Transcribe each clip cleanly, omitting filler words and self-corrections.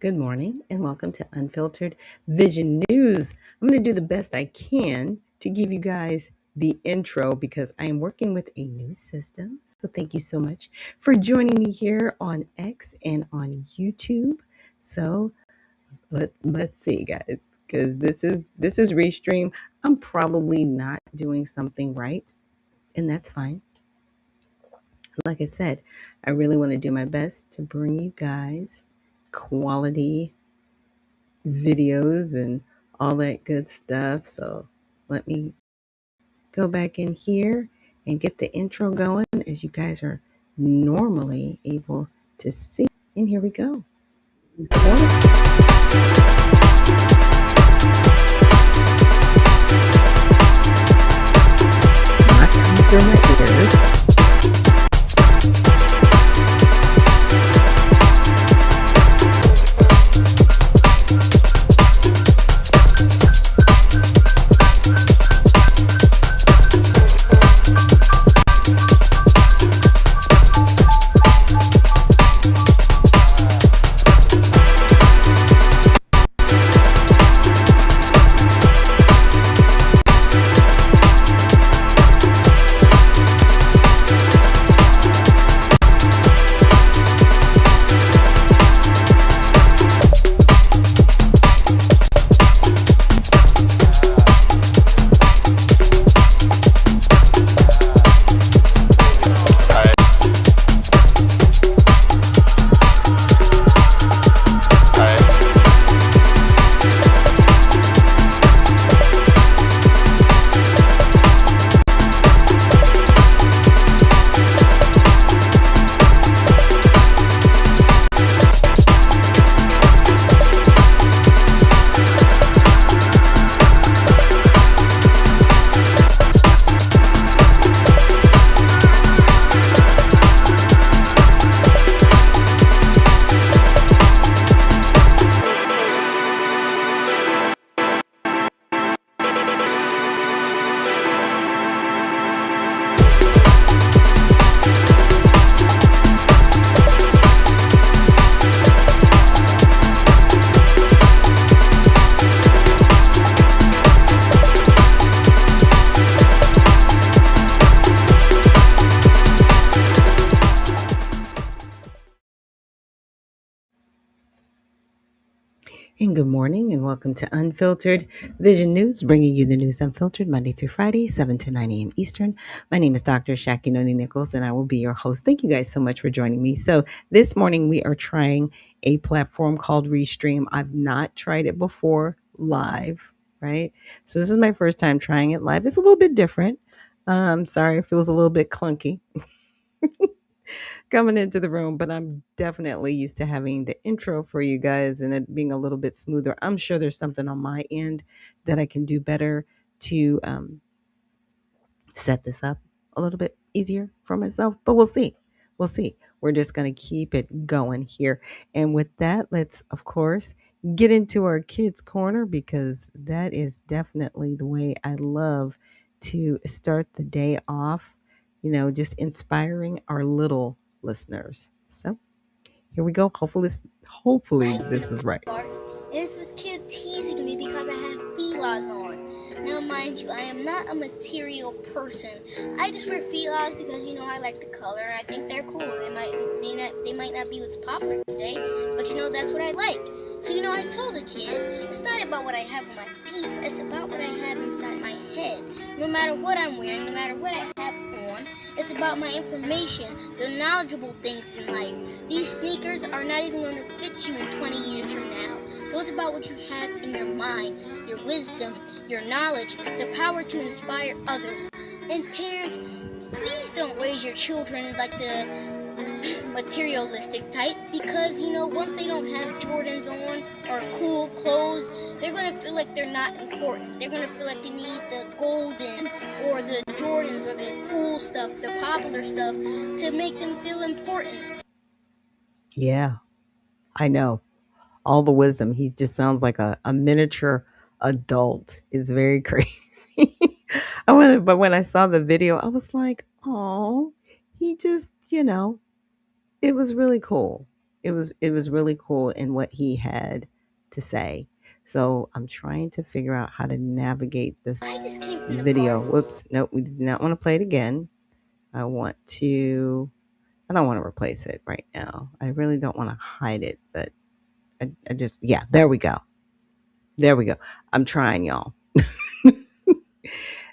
Good morning and welcome to Unfiltered Vision News. I'm going to do the best I can to give you guys the intro because I am working with a new system. So thank you so much for joining me here on X and on YouTube. So let's see, guys, because this is Restream. I'm probably not doing something right, and that's fine. Like I said, I really want to do my best to bring you guys quality videos and all that good stuff. So let me go back in here and get the intro going as you guys are normally able to see. And here we go. Not coming through my ears. And good morning and welcome to Unfiltered Vision News, bringing you the news unfiltered Monday through Friday, 7 to 9 a.m. Eastern. My name is Dr. Ashaki Noni Nichols, and I will be your host. Thank you guys so much for joining me. So this morning we are trying a platform called Restream. I've not tried it before live, right? So this is my first time trying it live. It's a little bit different. Sorry, it feels a little bit clunky coming into the room, but I'm definitely used to having the intro for you guys and it being a little bit smoother. I'm sure there's something on my end that I can do better to set this up a little bit easier for myself, but we'll see. We'll see. We're just going to keep it going here. And with that, let's, of course, get into our kids' corner because that is definitely the way I love to start the day off, just inspiring our little listeners. So here we go. Hopefully this is right. It's this kid teasing me because I have felines on. Now, mind you, I am not a material person. I just wear felines because I like the color and I think they're cool. They might not be what's popular today, but that's what I like. So I told the kid it's not about what I have on my feet. It's about what I have inside my head. No matter what I'm wearing, no matter what I have on, it's about my information, the knowledgeable things in life. These sneakers are not even going to fit you in 20 years from now. So it's about what you have in your mind, your wisdom, your knowledge, the power to inspire others. And parents, please don't raise your children like the materialistic type because, once they don't have Jordans on or cool clothes, they're going to feel like they're not important. They're going to feel like they need the golden or the Jordans or the cool stuff, the popular stuff to make them feel important. Yeah, I know. All the wisdom. He just sounds like a miniature adult. It's very crazy. But when I saw the video, I was like, oh, he just, it was really cool. it was really cool in what he had to say. So I'm trying to figure out how to navigate this I just came from the video. park. Whoops, nope, we did not want to play it again. I don't want to replace it right now. I really don't want to hide it, but I just, yeah, there we go. There we go. I'm trying, y'all.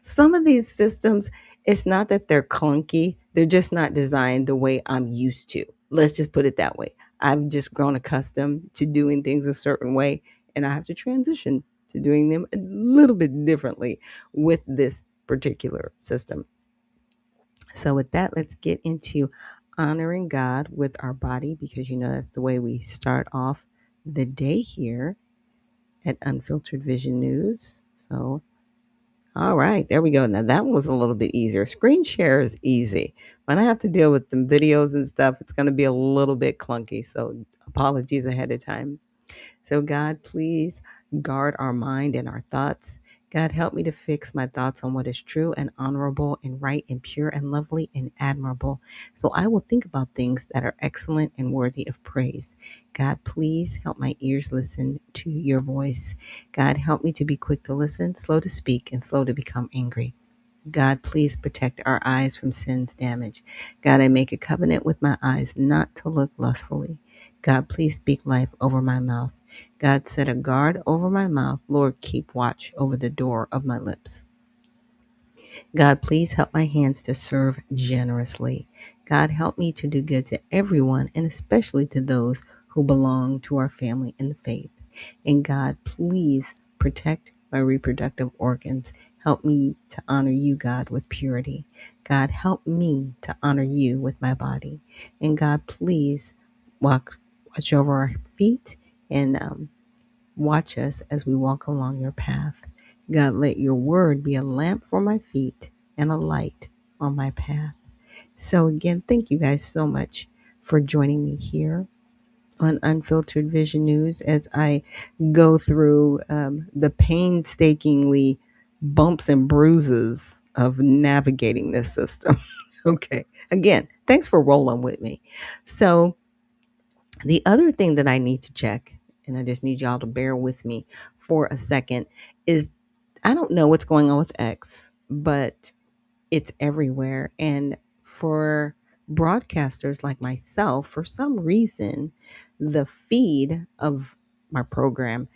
Some of these systems, it's not that they're clunky, they're just not designed the way I'm used to. Let's just put it that way. I've just grown accustomed to doing things a certain way, and I have to transition to doing them a little bit differently with this particular system. So, with that, let's get into honoring God with our body because that's the way we start off the day here at Unfiltered Vision News. So, all right, there we go. Now that one was a little bit easier. Screen share is easy. When I have to deal with some videos and stuff, it's going to be a little bit clunky. So apologies ahead of time. So, God, please guard our mind and our thoughts. God, help me to fix my thoughts on what is true and honorable and right and pure and lovely and admirable. So I will think about things that are excellent and worthy of praise. God, please help my ears listen to your voice. God, help me to be quick to listen, slow to speak, and slow to become angry. God, please protect our eyes from sin's damage. God, I make a covenant with my eyes not to look lustfully. God, please speak life over my mouth. God, set a guard over my mouth. Lord, keep watch over the door of my lips. God, please help my hands to serve generously. God, help me to do good to everyone and especially to those who belong to our family in the faith. And God, please protect my reproductive organs. Help me to honor you, God, with purity. God, help me to honor you with my body. And God, please watch over our feet and watch us as we walk along your path. God, let your word be a lamp for my feet and a light on my path. So, again, thank you guys so much for joining me here on Unfiltered Vision News as I go through the painstakingly bumps and bruises of navigating this system. Okay. Again, thanks for rolling with me. So, the other thing that I need to check, and I just need y'all to bear with me for a second, is I don't know what's going on with X, but it's everywhere. And for broadcasters like myself, for some reason, the feed of my program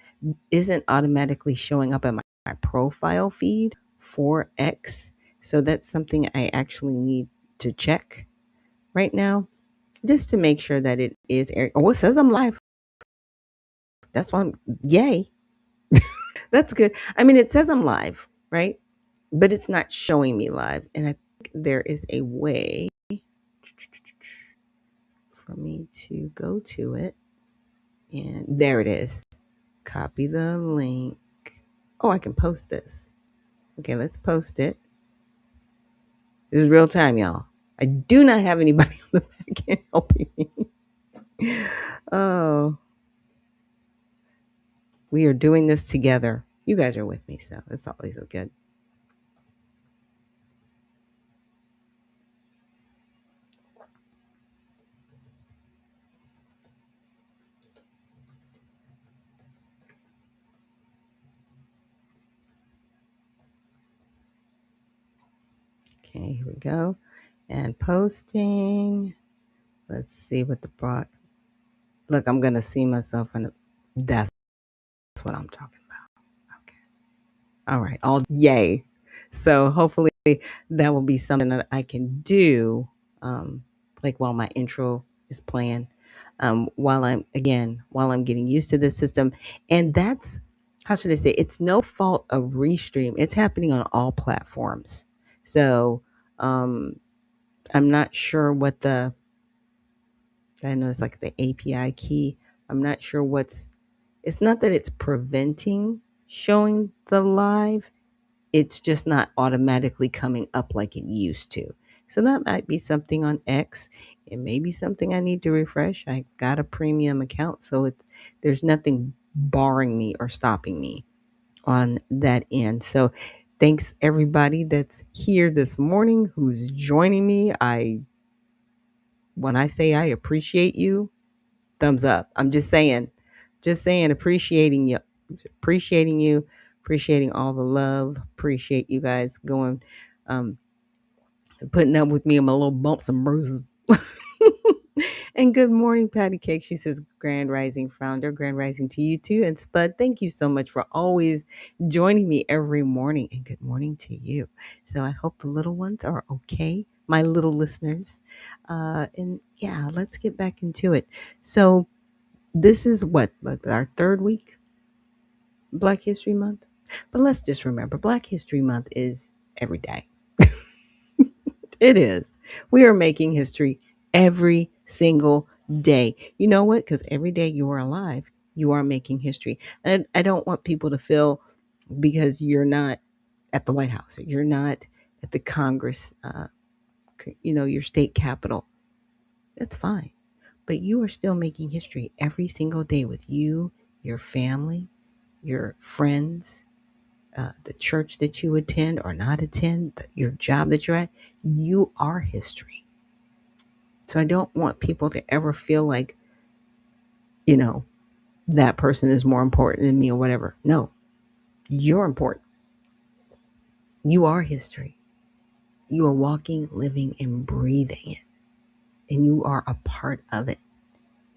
isn't automatically showing up in my profile feed for X. So that's something I actually need to check right now just to make sure that it is airing. Oh, it says I'm live. That's why yay. That's good. I mean, it says I'm live, right? But it's not showing me live. And I think there is a way for me to go to it. And there it is. Copy the link. Oh, I can post this. Okay, let's post it. This is real time, y'all. I do not have anybody on the back end helping me. Oh, we are doing this together. You guys are with me, so it's always good. Okay, here we go. And posting. Let's see what the broad. Look, I'm gonna see myself in. That's what I'm talking about. Okay. All right. All yay. So hopefully that will be something that I can do, like while my intro is playing, while I'm getting used to this system, and that's how should I say? It's no fault of Restream. It's happening on all platforms. So um, I'm not sure what the. I know it's like the API key. I'm not sure what's. It's not that it's preventing showing the live, it's just not automatically coming up like it used to. So that might be something on X. It may be something I need to refresh. I got a premium account, so there's nothing barring me or stopping me on that end. So thanks everybody that's here this morning who's joining me. When I say I appreciate you, thumbs up. I'm just saying, appreciating you, appreciating all the love, appreciate you guys going, um, putting up with me and my little bumps and bruises. And good morning, Patty Cake. She says, Grand Rising founder, Grand Rising to you too. And Spud, thank you so much for always joining me every morning. And good morning to you. So I hope the little ones are okay, my little listeners. And yeah, let's get back into it. So this is what, our third week, Black History Month. But let's just remember, Black History Month is every day. It is. We are making history every single day. You know what? Because every day you are alive, you are making history. And I don't want people to feel because you're not at the White House or you're not at the Congress, your state capitol. That's fine. But you are still making history every single day with you, your family, your friends, the church that you attend or not attend, your job that you're at. You are history. So I don't want people to ever feel like, you know, that person is more important than me or whatever. No, you're important. You are history. You are walking, living, and breathing it. And you are a part of it.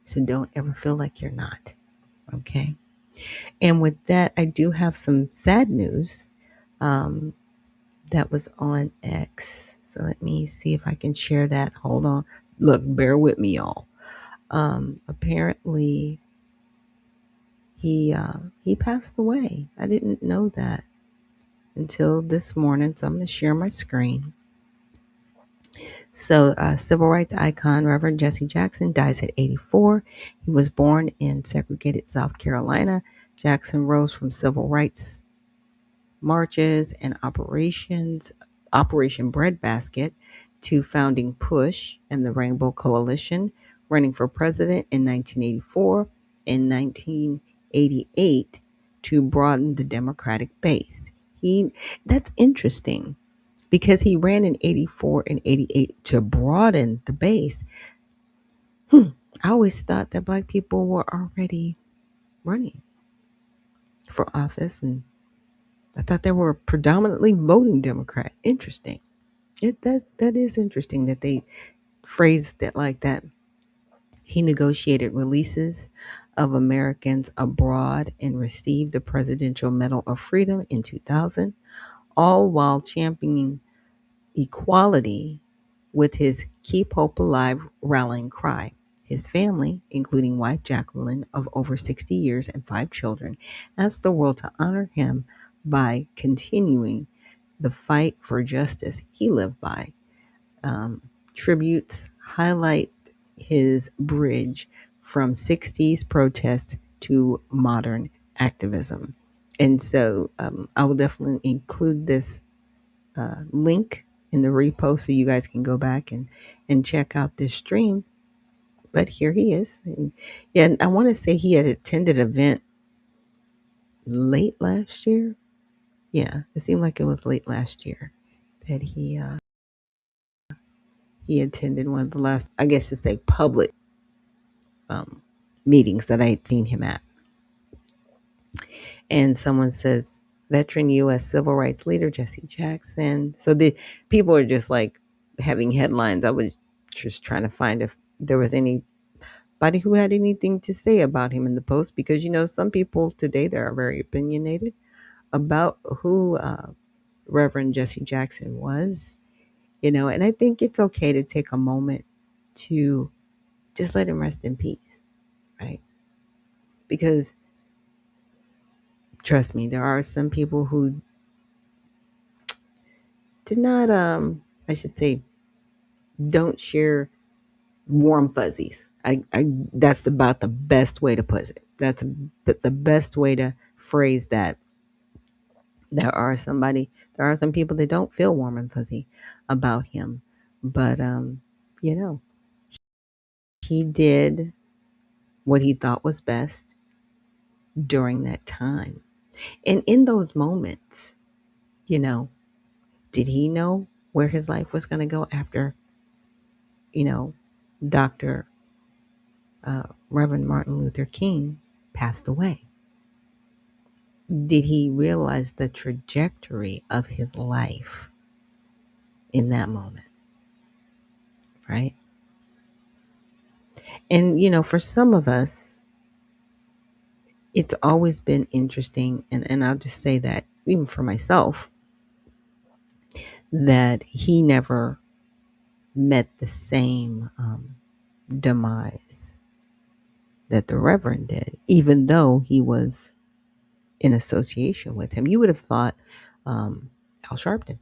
So don't ever feel like you're not. Okay. And with that, I do have some sad news um, that was on X. So let me see if I can share that. Hold on. Look, bear with me, y'all. Apparently, he passed away. I didn't know that until this morning, so I'm going to share my screen. So, civil rights icon Reverend Jesse Jackson dies at 84. He was born in segregated South Carolina. Jackson rose from civil rights marches and Operation Breadbasket to founding Push and the Rainbow Coalition, running for president in 1984 and 1988 to broaden the Democratic base. That's interesting because he ran in 84 and 88 to broaden the base. I always thought that Black people were already running for office, and I thought they were predominantly voting Democrat. Interesting. That is interesting that they phrased it like that. He negotiated releases of Americans abroad and received the Presidential Medal of Freedom in 2000, all while championing equality with his Keep Hope Alive rallying cry. His family, including wife Jacqueline of over 60 years and 5 children, asked the world to honor him by continuing the fight for justice he lived by. Tributes highlight his bridge from 60s protest to modern activism. And so I will definitely include this link in the repost so you guys can go back and check out this stream. But here he is. And yeah, I want to say he had attended an event late last year. Yeah, it seemed like it was late last year that he attended one of the last, I guess to say, public um, meetings that I had seen him at. And someone says, veteran U.S. civil rights leader Jesse Jackson. So the people are just like having headlines. I was just trying to find if there was anybody who had anything to say about him in the post, because some people today that are very opinionated about who Reverend Jesse Jackson was. And I think it's okay to take a moment to just let him rest in peace, right? Because trust me, there are some people who did not, I should say, don't share warm fuzzies. I That's about the best way to put it. That's the best way to phrase that. There are some people that don't feel warm and fuzzy about him, but you know, he did what he thought was best during that time. And in those moments, you know, did he know where his life was going to go after, you know, Dr. Reverend Martin Luther King passed away. Did he realize the trajectory of his life in that moment? Right? And, for some of us, it's always been interesting. And I'll just say that, even for myself, that he never met the same demise that the Reverend did, even though he was in association with him. You would have thought Al Sharpton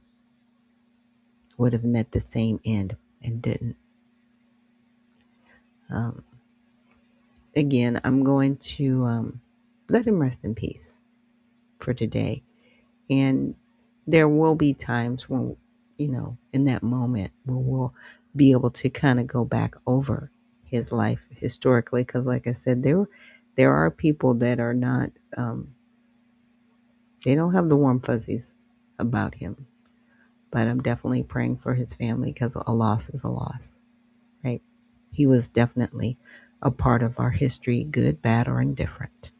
would have met the same end and didn't. Again, I'm going to let him rest in peace for today. And there will be times when, in that moment, where we'll be able to kind of go back over his life historically. Because like I said, there are people that are not, they don't have the warm fuzzies about him. But I'm definitely praying for his family, because a loss is a loss, right? He was definitely a part of our history, good, bad, or indifferent.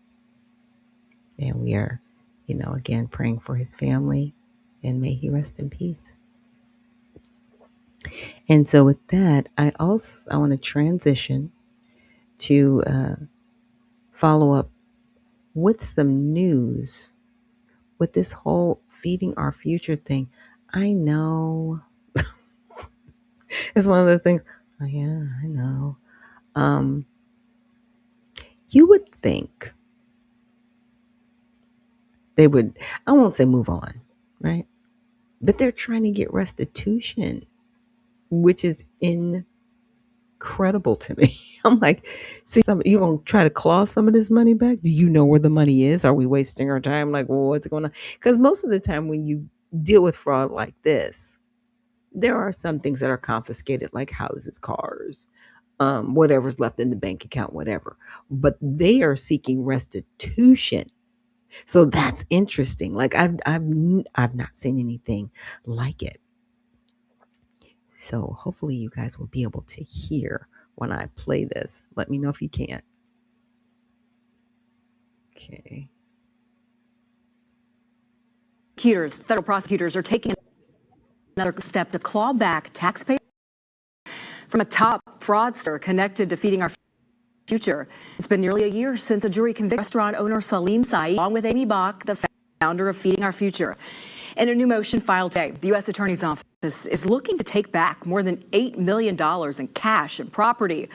And we are, again, praying for his family, and may he rest in peace. And so with that, I want to transition to follow up with some news with this whole feeding our future thing. I know it's one of those things. Oh yeah, I know. You would think they would, I won't say move on, right? But they're trying to get restitution, which is incredible to me. I'm like, see, you gonna try to claw some of this money back? Do you know where the money is? Are we wasting our time? Like, well, what's going on? Because most of the time when you deal with fraud like this, there are some things that are confiscated, like houses, cars, whatever's left in the bank account, whatever. But they are seeking restitution. So that's interesting. Like I've not seen anything like it. So hopefully you guys will be able to hear when I play this. Let me know if you can. Okay. Federal prosecutors are taking another step to claw back taxpayers from a top fraudster connected to feeding our future. It's been nearly a year since a jury convicted restaurant owner Salim Saeed, along with Amy Bach, the founder of Feeding Our Future. In a new motion filed today, the U.S. Attorney's Office is looking to take back more than $8 million in cash and property.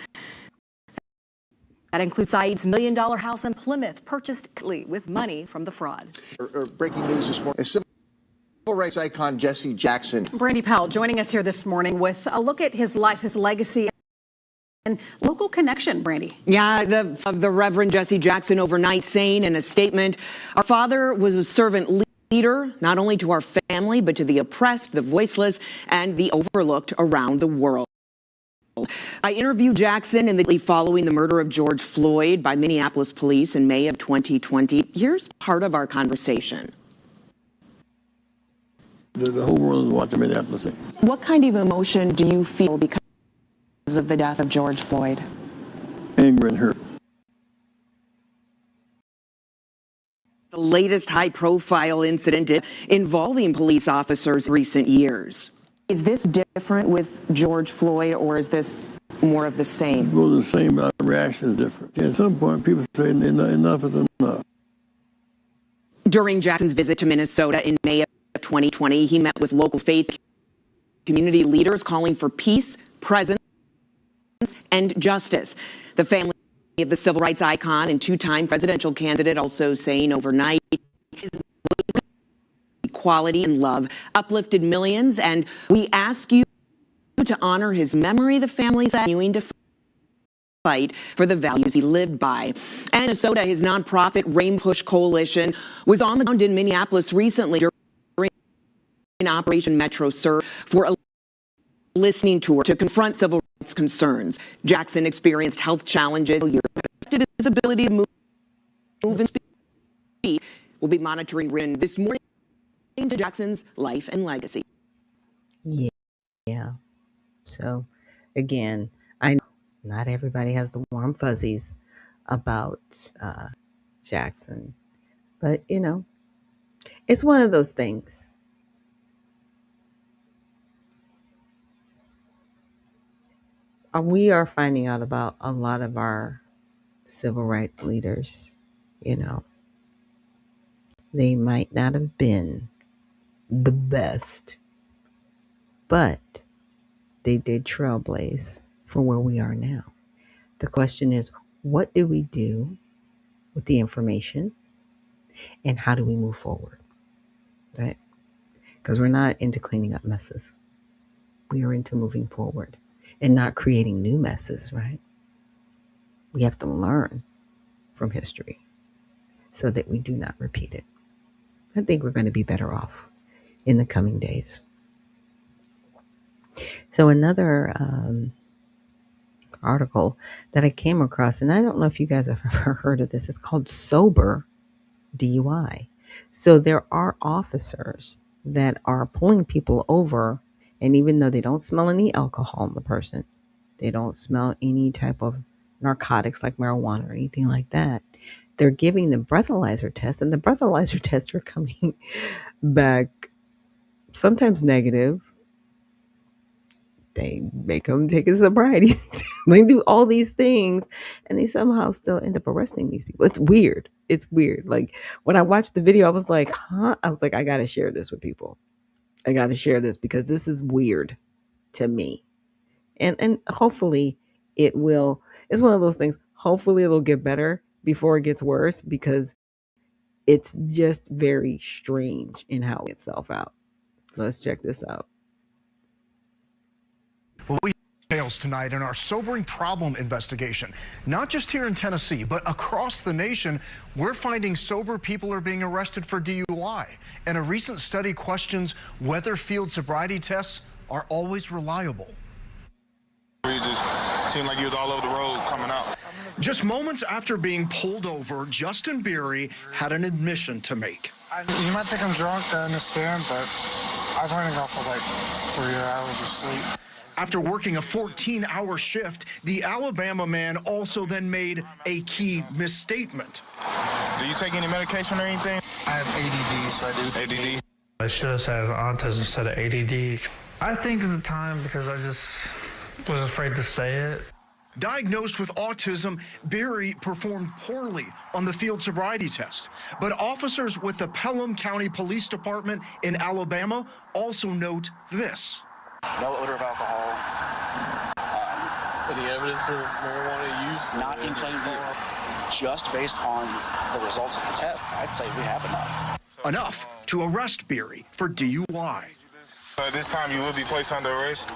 That includes Saeed's $1 million house in Plymouth, purchased with money from the fraud. Breaking news this morning. Civil rights icon Jesse Jackson. Brandy Powell joining us here this morning with a look at his life, his legacy, and local connection, Brandy. Yeah, the Reverend Jesse Jackson overnight saying in a statement, our father was a servant leader, not only to our family, but to the oppressed, the voiceless, and the overlooked around the world. I interviewed Jackson in the following the murder of George Floyd by Minneapolis police in May of 2020. Here's part of our conversation. The whole world is watching Minneapolis. What kind of emotion do you feel because of the death of George Floyd? Anger and hurt. The latest high-profile incident involving police officers in recent years. Is this different with George Floyd, or is this more of the same? It goes the same, but the reaction is different. At some point, people say enough is enough. During Jackson's visit to Minnesota in May of 2020, he met with local faith community leaders calling for peace, presence, and justice. The family of the civil rights icon and two-time presidential candidate also saying overnight his equality and love uplifted millions, and we ask you to honor his memory. The family's continuing to fight for the values he lived by. And Minnesota, his nonprofit Rain Push Coalition was on the ground in Minneapolis recently during Operation Metro Serve for a listening tour to confront civil rights concerns. Jackson experienced health challenges, affected his ability to move and speak. We'll be monitoring this morning to Jackson's life and legacy. Yeah. So again, I know Not everybody has the warm fuzzies about Jackson. But, it's one of those things. We are finding out about a lot of our civil rights leaders. They might not have been the best, but they did trailblaze for where we are now. The question is, what do we do with the information and how do we move forward? Right? Because we're not into cleaning up messes. We are into moving forward and not creating new messes, right? We have to learn from history so that we do not repeat it. I think we're going to be better off in the coming days. So another article that I came across, and I don't know if you guys have ever heard of this, it's called Sober DUI. So there are officers that are pulling people over, and even though they don't smell any alcohol in the person, they don't smell any type of narcotics like marijuana or anything like that, they're giving the breathalyzer test, and the breathalyzer tests are coming back sometimes negative. They make them take a sobriety. They do all these things, and they somehow still end up arresting these people. It's weird. It's weird. Like when I watched the video, I was like, huh? I was like, I got to share this with people. I got to share this because this is weird to me. And hopefully it will. It's one of those things. Hopefully it'll get better before it gets worse because it's just very strange in how it itself out. So let's check this out. Well, we details tonight in our sobering problem investigation. Not just here in Tennessee, but across the nation, we're finding sober people are being arrested for DUI. And a recent study questions whether field sobriety tests are always reliable. You just seemed like you was all over the road coming out. Just moments after being pulled over, Justin Beery had an admission to make. You might think I'm drunk, I understand, but I've only gone for like 3 hours of sleep. After working a 14-hour shift, the Alabama man also then made a key misstatement. Do you take any medication or anything? I have ADD, so I do. ADD? I should have said autism instead of ADD. I think at the time because I just was afraid to say it. Diagnosed with autism, Beery performed poorly on the field sobriety test. But officers with the Pelham County Police Department in Alabama also note this. No odor of alcohol. Any evidence of marijuana use? Not in plain view. Just based on the results of the test, I'd say we have enough. Enough to arrest Beery for DUI. At this time, you will be placed under arrest.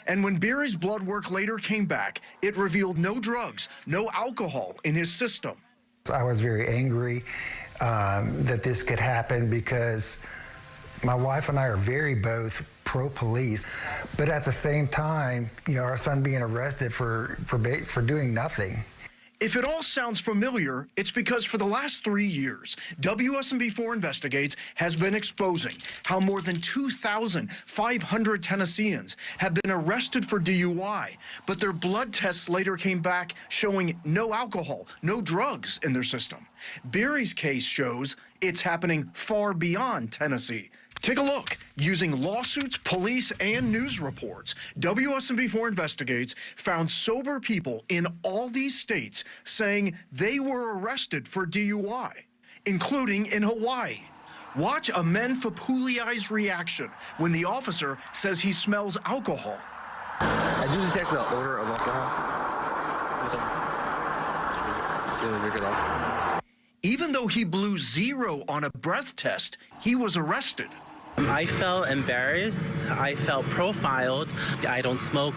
And when Beery's blood work later came back, it revealed no drugs, no alcohol in his system. I was very angry that this could happen because my wife and I are very both pro-police, but at the same time, our son being arrested for doing nothing. If it all sounds familiar, it's because for the last 3 years, WSMB4 Investigates has been exposing how more than 2,500 Tennesseans have been arrested for DUI, but their blood tests later came back showing no alcohol, no drugs in their system. Beery's case shows it's happening far beyond Tennessee. Take a look. Using lawsuits, police, and news reports, WSMB4 Investigates found sober people in all these states saying they were arrested for DUI, including in Hawaii. Watch Amen Fapuliai's reaction when the officer says he smells alcohol. I do detect the odor of alcohol. Even though he blew 0 on a breath test, he was arrested. I felt embarrassed. I felt profiled. I don't smoke.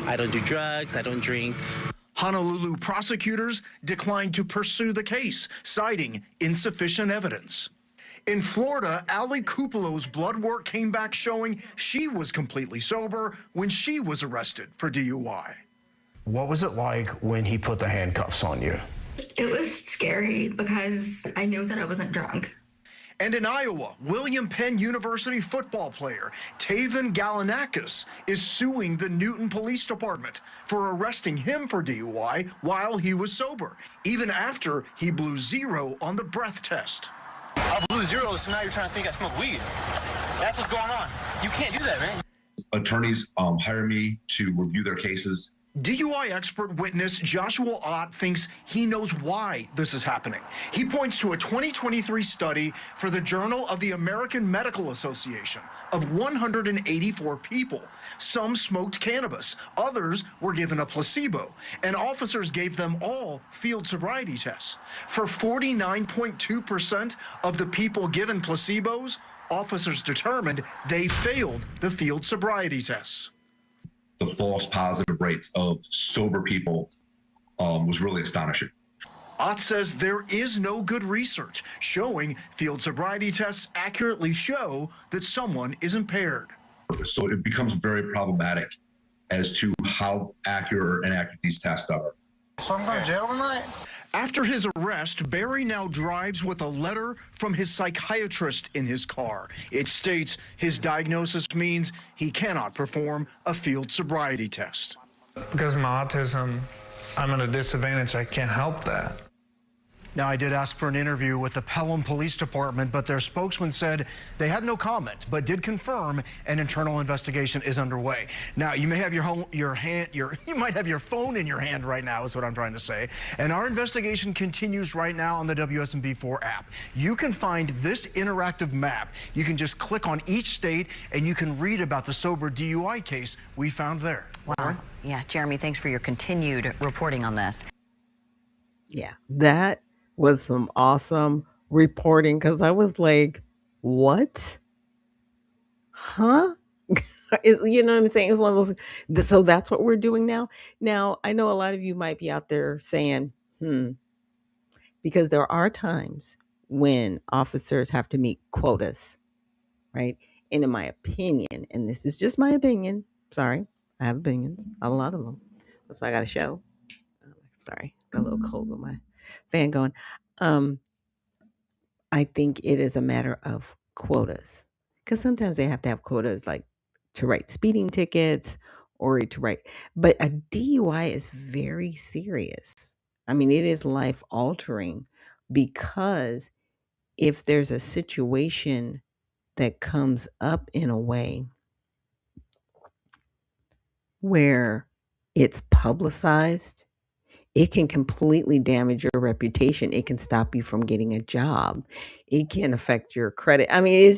I don't do drugs. I don't drink. Honolulu prosecutors declined to pursue the case, citing insufficient evidence. In Florida, Ali Cupilo's blood work came back showing she was completely sober when she was arrested for DUI. What was it like when he put the handcuffs on you? It was scary because I knew that I wasn't drunk. And in Iowa, William Penn University football player Taven Galanakis is suing the Newton Police Department for arresting him for DUI while he was sober, even after he blew 0 on the breath test. I blew 0, so now you're trying to think I smoke weed. That's what's going on. You can't do that, man. Attorneys hire me to review their cases. DUI expert witness Joshua Ott thinks he knows why this is happening. He points to a 2023 study for the Journal of the American Medical Association of 184 people. Some smoked cannabis, others were given a placebo, and officers gave them all field sobriety tests. For 49.2% of the people given placebos, officers determined they failed the field sobriety tests. The false positive rates of sober people was really astonishing. Ott says there is no good research showing field sobriety tests accurately show that someone is impaired. So it becomes very problematic as to how accurate or inaccurate these tests are. So I'm going to jail tonight? After his arrest, Barry now drives with a letter from his psychiatrist in his car. It states his diagnosis means he cannot perform a field sobriety test. Because of my autism, I'm at a disadvantage. I can't help that. Now, I did ask for an interview with the Pelham Police Department, but their spokesman said they had no comment, but did confirm an internal investigation is underway. Now, you may have you might have your phone in your hand right now, is what I'm trying to say. And our investigation continues right now on the WSMV4 app. You can find this interactive map. You can just click on each state, and you can read about the sober DUI case we found there. Wow. Yeah, Jeremy, thanks for your continued reporting on this. Yeah, that was some awesome reporting, because I was like, what? Huh? You know what I'm saying? It's one of those. So that's what we're doing now. Now, I know a lot of you might be out there saying, because there are times when officers have to meet quotas, right? And in my opinion, and this is just my opinion, sorry, I have opinions, I have a lot of them. That's why I got a show. Sorry, got a little cold with my fan going. I think it is a matter of quotas, because sometimes they have to have quotas, like to write speeding tickets or to write, but a DUI is very serious. I mean, it is life altering, because if there's a situation that comes up in a way where it's publicized, it can completely damage your reputation. It can stop you from getting a job. It can affect your credit. I mean,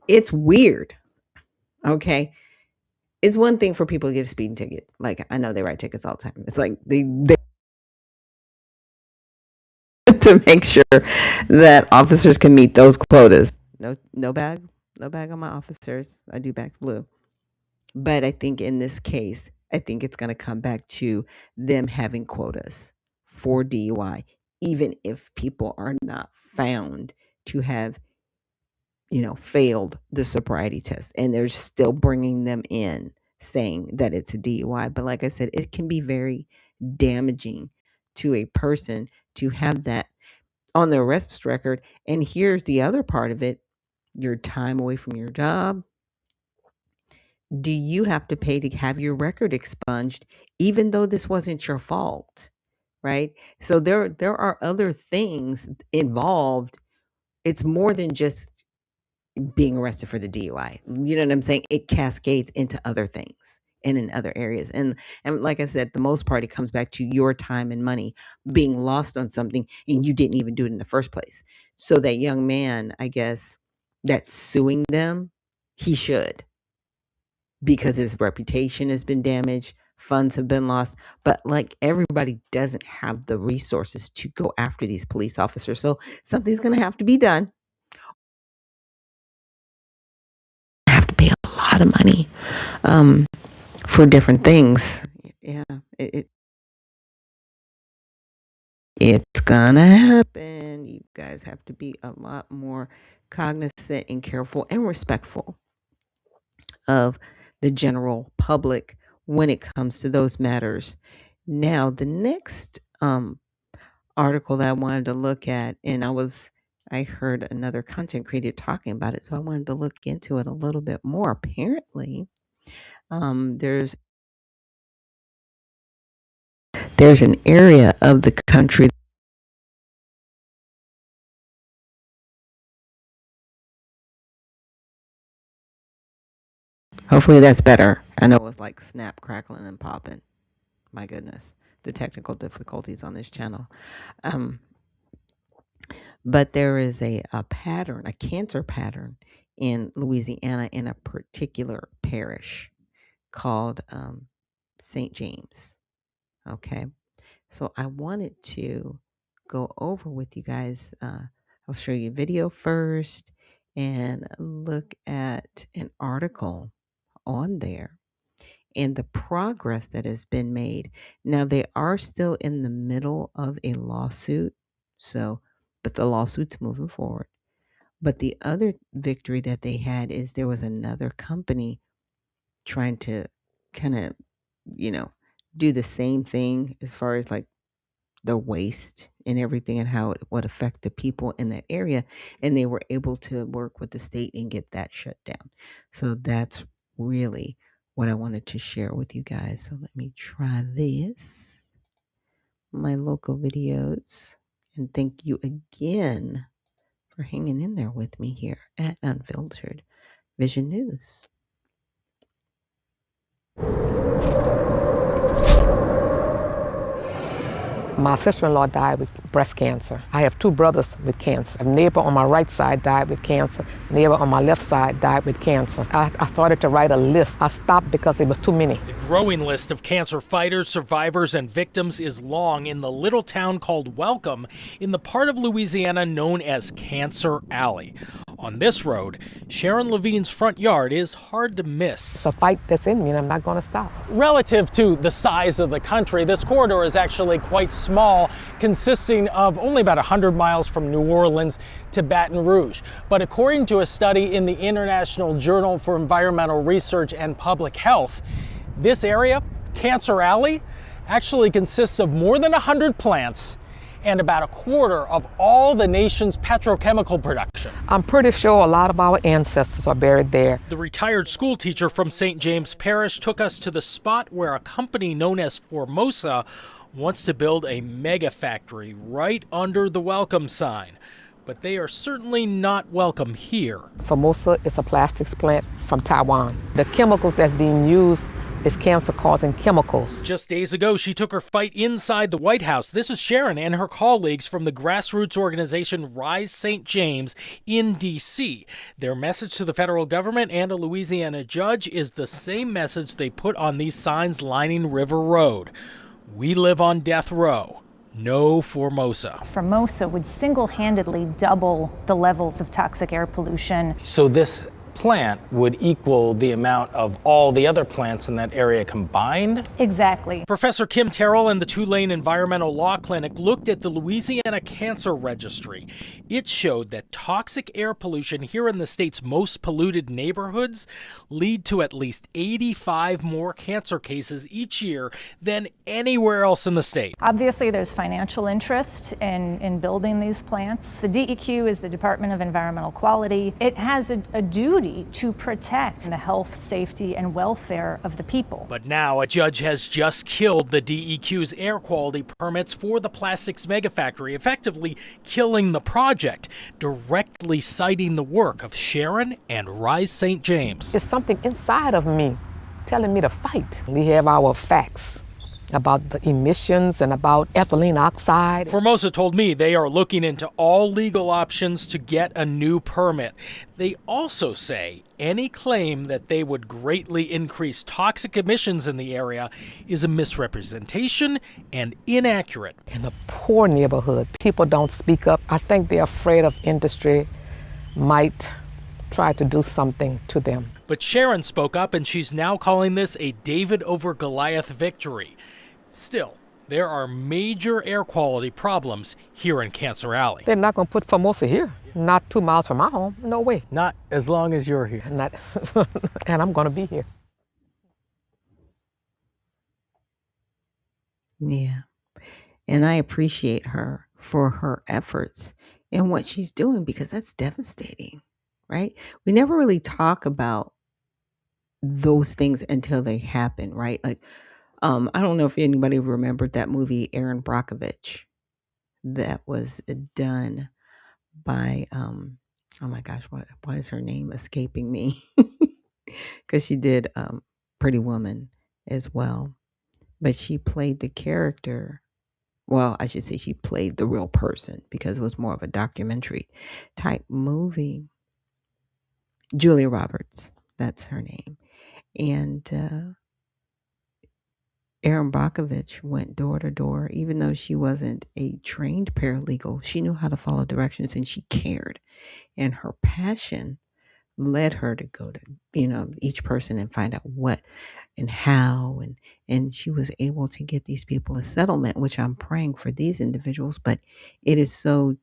it's weird. Okay. It's one thing for people to get a speeding ticket. Like, I know they write tickets all the time. It's like they to make sure that officers can meet those quotas. No bag on my officers. I do back blue. But I think in this case, I think it's going to come back to them having quotas for DUI, even if people are not found to have, failed the sobriety test, and they're still bringing them in saying that it's a DUI. But like I said, it can be very damaging to a person to have that on their arrest record. And here's the other part of it: your time away from your job. Do you have to pay to have your record expunged, even though this wasn't your fault? Right? So there are other things involved. It's more than just being arrested for the DUI. You know what I'm saying? It cascades into other things and in other areas. And like I said, the most part, it comes back to your time and money being lost on something, and you didn't even do it in the first place. So that young man, I guess, that's suing them, he should, because his reputation has been damaged, funds have been lost. But like, everybody doesn't have the resources to go after these police officers. So something's going to have to be done. Have to pay a lot of money for different things. Yeah, it's gonna happen. You guys have to be a lot more cognizant and careful and respectful of the general public when it comes to those matters. Now, the next article that I wanted to look at, and I was I heard another content creator talking about it, so I wanted to look into it a little bit more. Apparently, there's an area of the country. Hopefully that's better. I know it was like snap, crackling, and popping. My goodness, the technical difficulties on this channel. But there is a pattern, a cancer pattern in Louisiana in a particular parish called St. James. Okay. So I wanted to go over with you guys. I'll show you a video first and look at an article on there and the progress that has been made. Now, they are still in the middle of a lawsuit. So, but the lawsuit's moving forward. But the other victory that they had is there was another company trying to kind of, do the same thing as far as like the waste and everything and how it would affect the people in that area. And they were able to work with the state and get that shut down. So that's really what I wanted to share with you guys. So let me try this, my local videos. And thank you again for hanging in there with me here at Unfiltered Vision News. My sister-in-law died with breast cancer. I have two brothers with cancer. A neighbor on my right side died with cancer. A neighbor on my left side died with cancer. I started to write a list. I stopped because it was too many. The growing list of cancer fighters, survivors, and victims is long in the little town called Welcome in the part of Louisiana known as Cancer Alley. On this road, Sharon Levine's front yard is hard to miss. It's a fight that's in me, and I'm not going to stop. Relative to the size of the country, this corridor is actually quite small, consisting of only about 100 miles from New Orleans to Baton Rouge. But according to a study in the International Journal for Environmental Research and Public Health, this area, Cancer Alley, actually consists of more than 100 plants and about a quarter of all the nation's petrochemical production. I'm pretty sure a lot of our ancestors are buried there. The retired school teacher from St. James Parish took us to the spot where a company known as Formosa wants to build a mega factory right under the welcome sign. But they are certainly not welcome here. Formosa is a plastics plant from Taiwan. The chemicals that's being used is cancer-causing chemicals. Just days ago, she took her fight inside the White House. This is Sharon and her colleagues from the grassroots organization Rise St. James in D.C. Their message to the federal government and a Louisiana judge is the same message they put on these signs lining River Road. We live on death row. No Formosa. Formosa would single-handedly double the levels of toxic air pollution. So this plant would equal the amount of all the other plants in that area combined? Exactly. Professor Kim Terrell and the Tulane Environmental Law Clinic looked at the Louisiana Cancer Registry. It showed that toxic air pollution here in the state's most polluted neighborhoods lead to at least 85 more cancer cases each year than anywhere else in the state. Obviously, there's financial interest in building these plants. The DEQ is the Department of Environmental Quality. It has a duty to protect the health, safety, and welfare of the people. But now a judge has just killed the DEQ's air quality permits for the plastics megafactory, effectively killing the project, directly citing the work of Sharon and Rise St. James. There's something inside of me telling me to fight. We have our facts about the emissions and about ethylene oxide. Formosa told me they are looking into all legal options to get a new permit. They also say any claim that they would greatly increase toxic emissions in the area is a misrepresentation and inaccurate. In a poor neighborhood, people don't speak up. I think they're afraid of industry might try to do something to them. But Sharon spoke up, and she's now calling this a David over Goliath victory. Still, there are major air quality problems here in Cancer Alley. They're not going to put Formosa here, not 2 miles from my home. No way. Not as long as you're here. Not, and I'm going to be here. Yeah. And I appreciate her for her efforts and what she's doing, because that's devastating, right? We never really talk about those things until they happen, right? Like, I don't know if anybody remembered that movie Aaron Brockovich that was done by oh my gosh, why is her name escaping me? Because she did Pretty Woman as well, but she played the character. Well, I should say she played the real person because it was more of a documentary type movie. Julia Roberts, that's her name. And Erin Brockovich went door to door. Even though she wasn't a trained paralegal, she knew how to follow directions and she cared. And her passion led her to go to, each person and find out what and how. And she was able to get these people a settlement, which I'm praying for these individuals. But it is so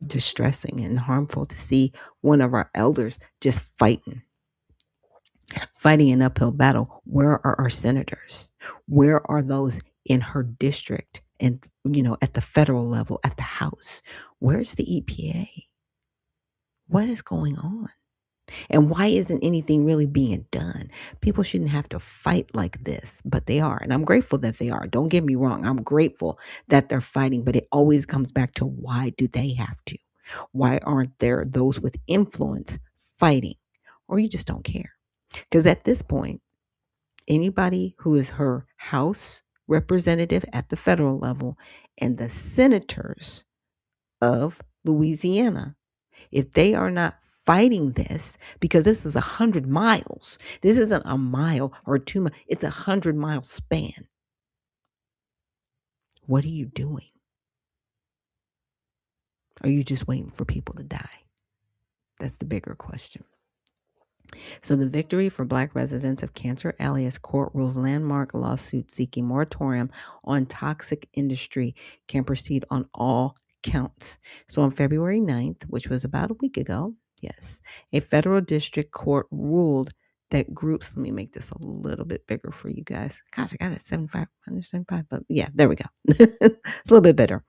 distressing and harmful to see one of our elders just fighting an uphill battle. Where are our senators? Where are those in her district and, at the federal level, at the House? Where's the EPA? What is going on? And why isn't anything really being done? People shouldn't have to fight like this, but they are. And I'm grateful that they are. Don't get me wrong. I'm grateful that they're fighting, but it always comes back to, why do they have to? Why aren't there those with influence fighting? Or you just don't care? Because at this point, anybody who is her House representative at the federal level and the senators of Louisiana, if they are not fighting this, because this is 100 miles, this isn't a mile or 2 miles, it's 100-mile span. What are you doing? Are you just waiting for people to die? That's the bigger question. So the victory for Black residents of Cancer Alley as court rules landmark lawsuit seeking moratorium on toxic industry can proceed on all counts. So on February 9th, which was about a week ago, yes, a federal district court ruled that groups, let me make this a little bit bigger for you guys. Gosh, I got it 75, but yeah, there we go. It's a little bit better.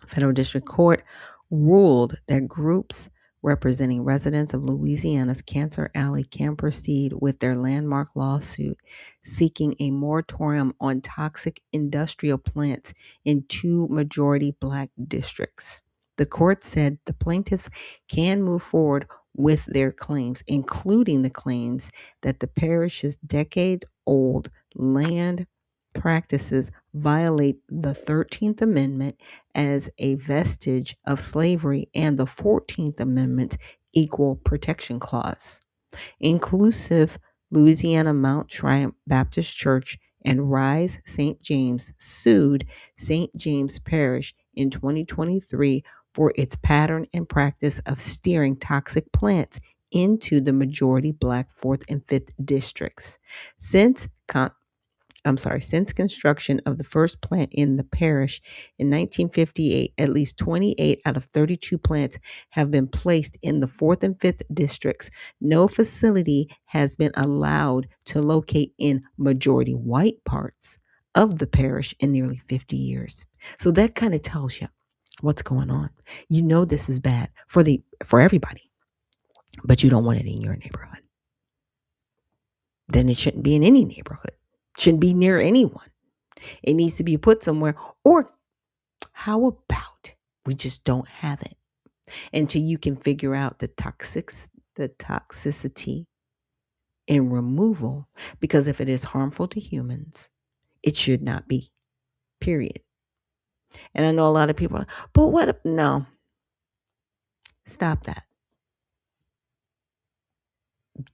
Federal District Court ruled that groups representing residents of Louisiana's Cancer Alley can proceed with their landmark lawsuit seeking a moratorium on toxic industrial plants in 2 majority Black districts. The court said the plaintiffs can move forward with their claims, including the claims that the parish's decade-old land practices violate the 13th Amendment as a vestige of slavery and the 14th Amendment's Equal Protection Clause. Inclusive Louisiana Mount Triumph Baptist Church and Rise St. James sued St. James Parish in 2023 for its pattern and practice of steering toxic plants into the majority Black 4th and 5th districts. Since construction of the first plant in the parish in 1958, at least 28 out of 32 plants have been placed in the 4th and 5th districts. No facility has been allowed to locate in majority white parts of the parish in nearly 50 years. So that kind of tells you what's going on. You know this is bad for everybody, but you don't want it in your neighborhood. Then it shouldn't be in any neighborhood. Shouldn't be near anyone. It needs to be put somewhere. Or how about we just don't have it until you can figure out the toxicity and removal? Because if it is harmful to humans, it should not be. Period. And I know a lot of people are, but what if, no. Stop that.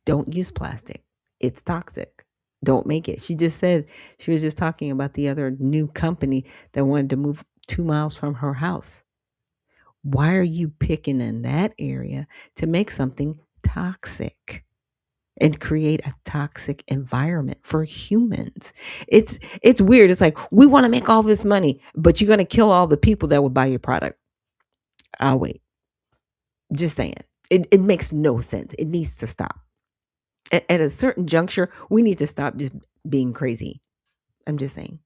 Don't use plastic. It's toxic. Don't make it. She just said, she was just talking about the other new company that wanted to move 2 miles from her house. Why are you picking in that area to make something toxic and create a toxic environment for humans? It's weird. It's like, we want to make all this money, but you're going to kill all the people that would buy your product. I'll wait. Just saying. It makes no sense. It needs to stop. At a certain juncture, we need to stop just being crazy. I'm just saying.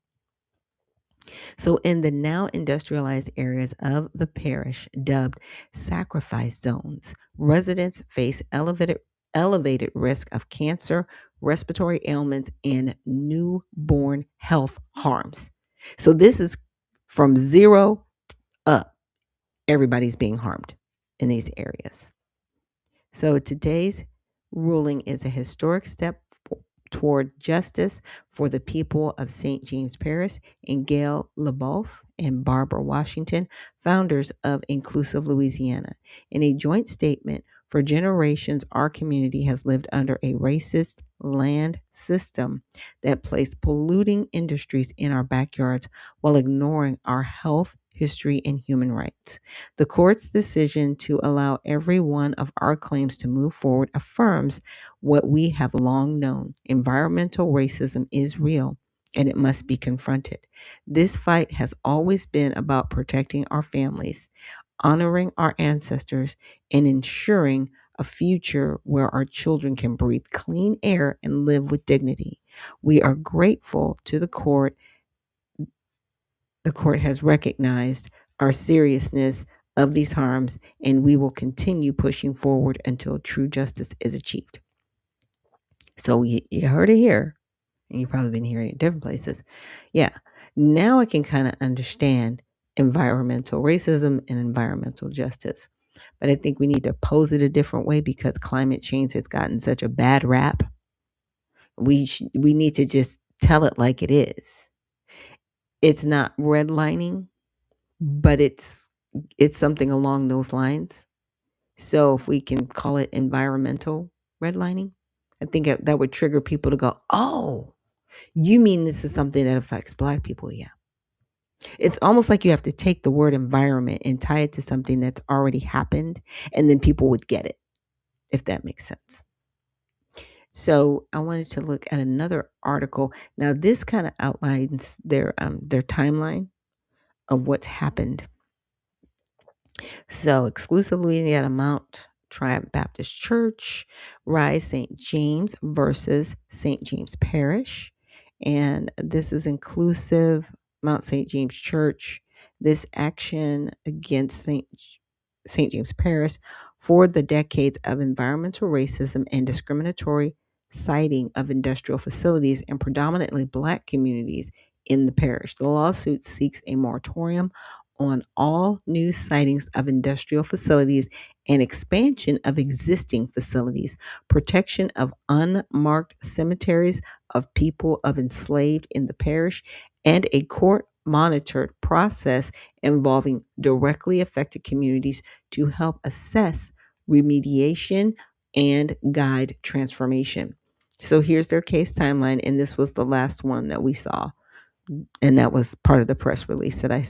So, in the now industrialized areas of the parish, dubbed sacrifice zones, residents face elevated risk of cancer, respiratory ailments, and newborn health harms. So, this is from zero up. Everybody's being harmed in these areas. So, today's ruling is a historic step toward justice for the people of St. James Parish, and Gail LaBeouf and Barbara Washington, founders of Inclusive Louisiana. In a joint statement, for generations, our community has lived under a racist land system that placed polluting industries in our backyards while ignoring our health, history, and human rights. The court's decision to allow every one of our claims to move forward affirms what we have long known: environmental racism is real and it must be confronted. This fight has always been about protecting our families, honoring our ancestors, and ensuring a future where our children can breathe clean air and live with dignity. We are grateful to the court. The court has recognized our seriousness of these harms, and we will continue pushing forward until true justice is achieved. So you heard it here, and you've probably been hearing it in different places. Yeah, now I can kind of understand environmental racism and environmental justice. But I think we need to pose it a different way because climate change has gotten such a bad rap. We need to just tell it like it is. It's not redlining, but it's something along those lines. So if we can call it environmental redlining, I think that would trigger people to go, "Oh, you mean this is something that affects Black people?" Yeah. It's almost like you have to take the word environment and tie it to something that's already happened, and then people would get it, if that makes sense. So I wanted to look at another article. Now, this kind of outlines their timeline of what's happened. So, Exclusive Louisiana Mount Triumph Baptist Church, Rise St. James versus St. James Parish. And this is Inclusive Mount St. James Church. This action against St. James Parish for the decades of environmental racism and discriminatory siting of industrial facilities in predominantly Black communities in the parish. The lawsuit seeks a moratorium on all new sightings of industrial facilities and expansion of existing facilities, protection of unmarked cemeteries of people of enslaved in the parish, and a court-monitored process involving directly affected communities to help assess remediation and guide transformation. So here's their case timeline, and this was the last one that we saw. And that was part of the press release that I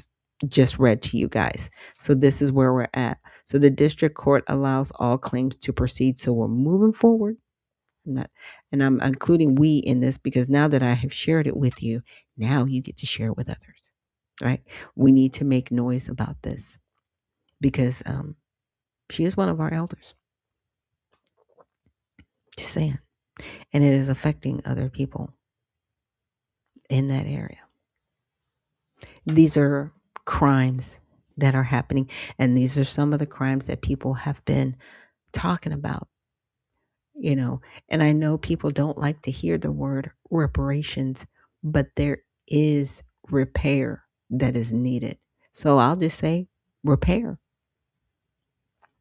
just read to you guys. So this is where we're at. So the district court allows all claims to proceed. So we're moving forward. I'm including we in this because now that I have shared it with you, now you get to share it with others, right? We need to make noise about this because she is one of our elders. Just saying. And it is affecting other people in that area. These are crimes that are happening, and these are some of the crimes that people have been talking about, and I know people don't like to hear the word reparations, but there is repair that is needed. So I'll just say repair.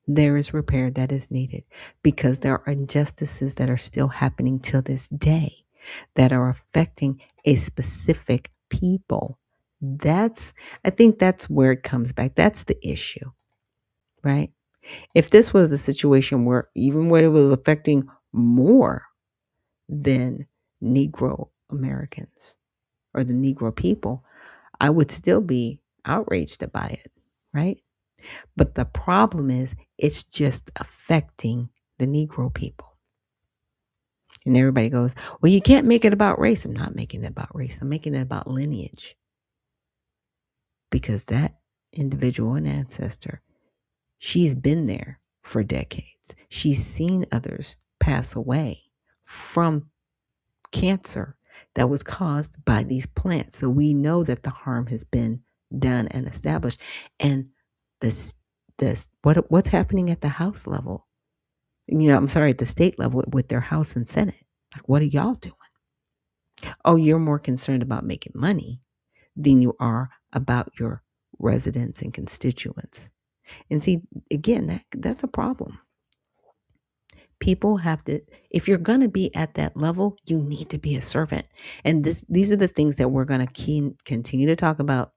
There is repair that is needed because there are injustices that are still happening till this day that are affecting a specific people. I think that's where it comes back. That's the issue, right? If this was a situation where it was affecting more than Negro Americans or the Negro people, I would still be outraged by it, right? But the problem is it's just affecting the Negro people. And everybody goes, well, you can't make it about race. I'm not making it about race. I'm making it about lineage. Because that individual and ancestor, she's been there for decades. She's seen others pass away from cancer that was caused by these plants. So we know that the harm has been done and established. And what's happening at the House level? I'm sorry, at the state level with their House and Senate. Like, what are y'all doing? Oh, you're more concerned about making money than you are about your residents and constituents. And see, again, that's a problem. People have to, if you're going to be at that level, you need to be a servant. And these are the things that we're going to continue to talk about,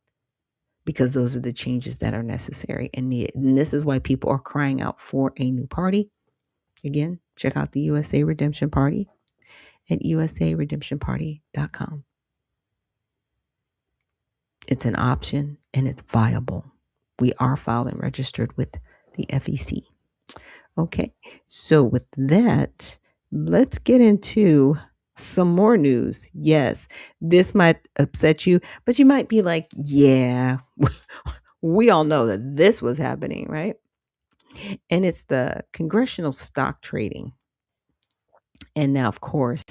because those are the changes that are necessary and needed. And this is why people are crying out for a new party. Again, check out the USA Redemption Party at usaredemptionparty.com. It's an option and it's viable. We are filed and registered with the FEC. Okay, so with that, let's get into some more news. Yes, this might upset you, but you might be like, yeah, we all know that this was happening, right? And it's the congressional stock trading. And now, of course,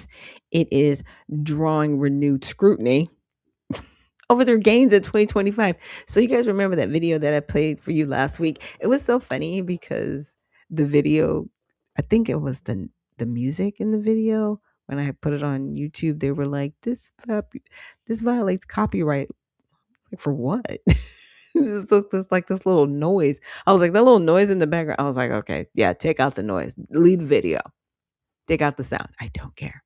it is drawing renewed scrutiny over their gains in 2025. So you guys remember that video that I played for you last week? It was so funny because the video, I think it was the music in the video. When I put it on YouTube, they were like, this violates copyright. Like, for what? It's like this little noise. I was like, that little noise in the background. I was like, okay, yeah, take out the noise. Leave the video. Take out the sound. I don't care.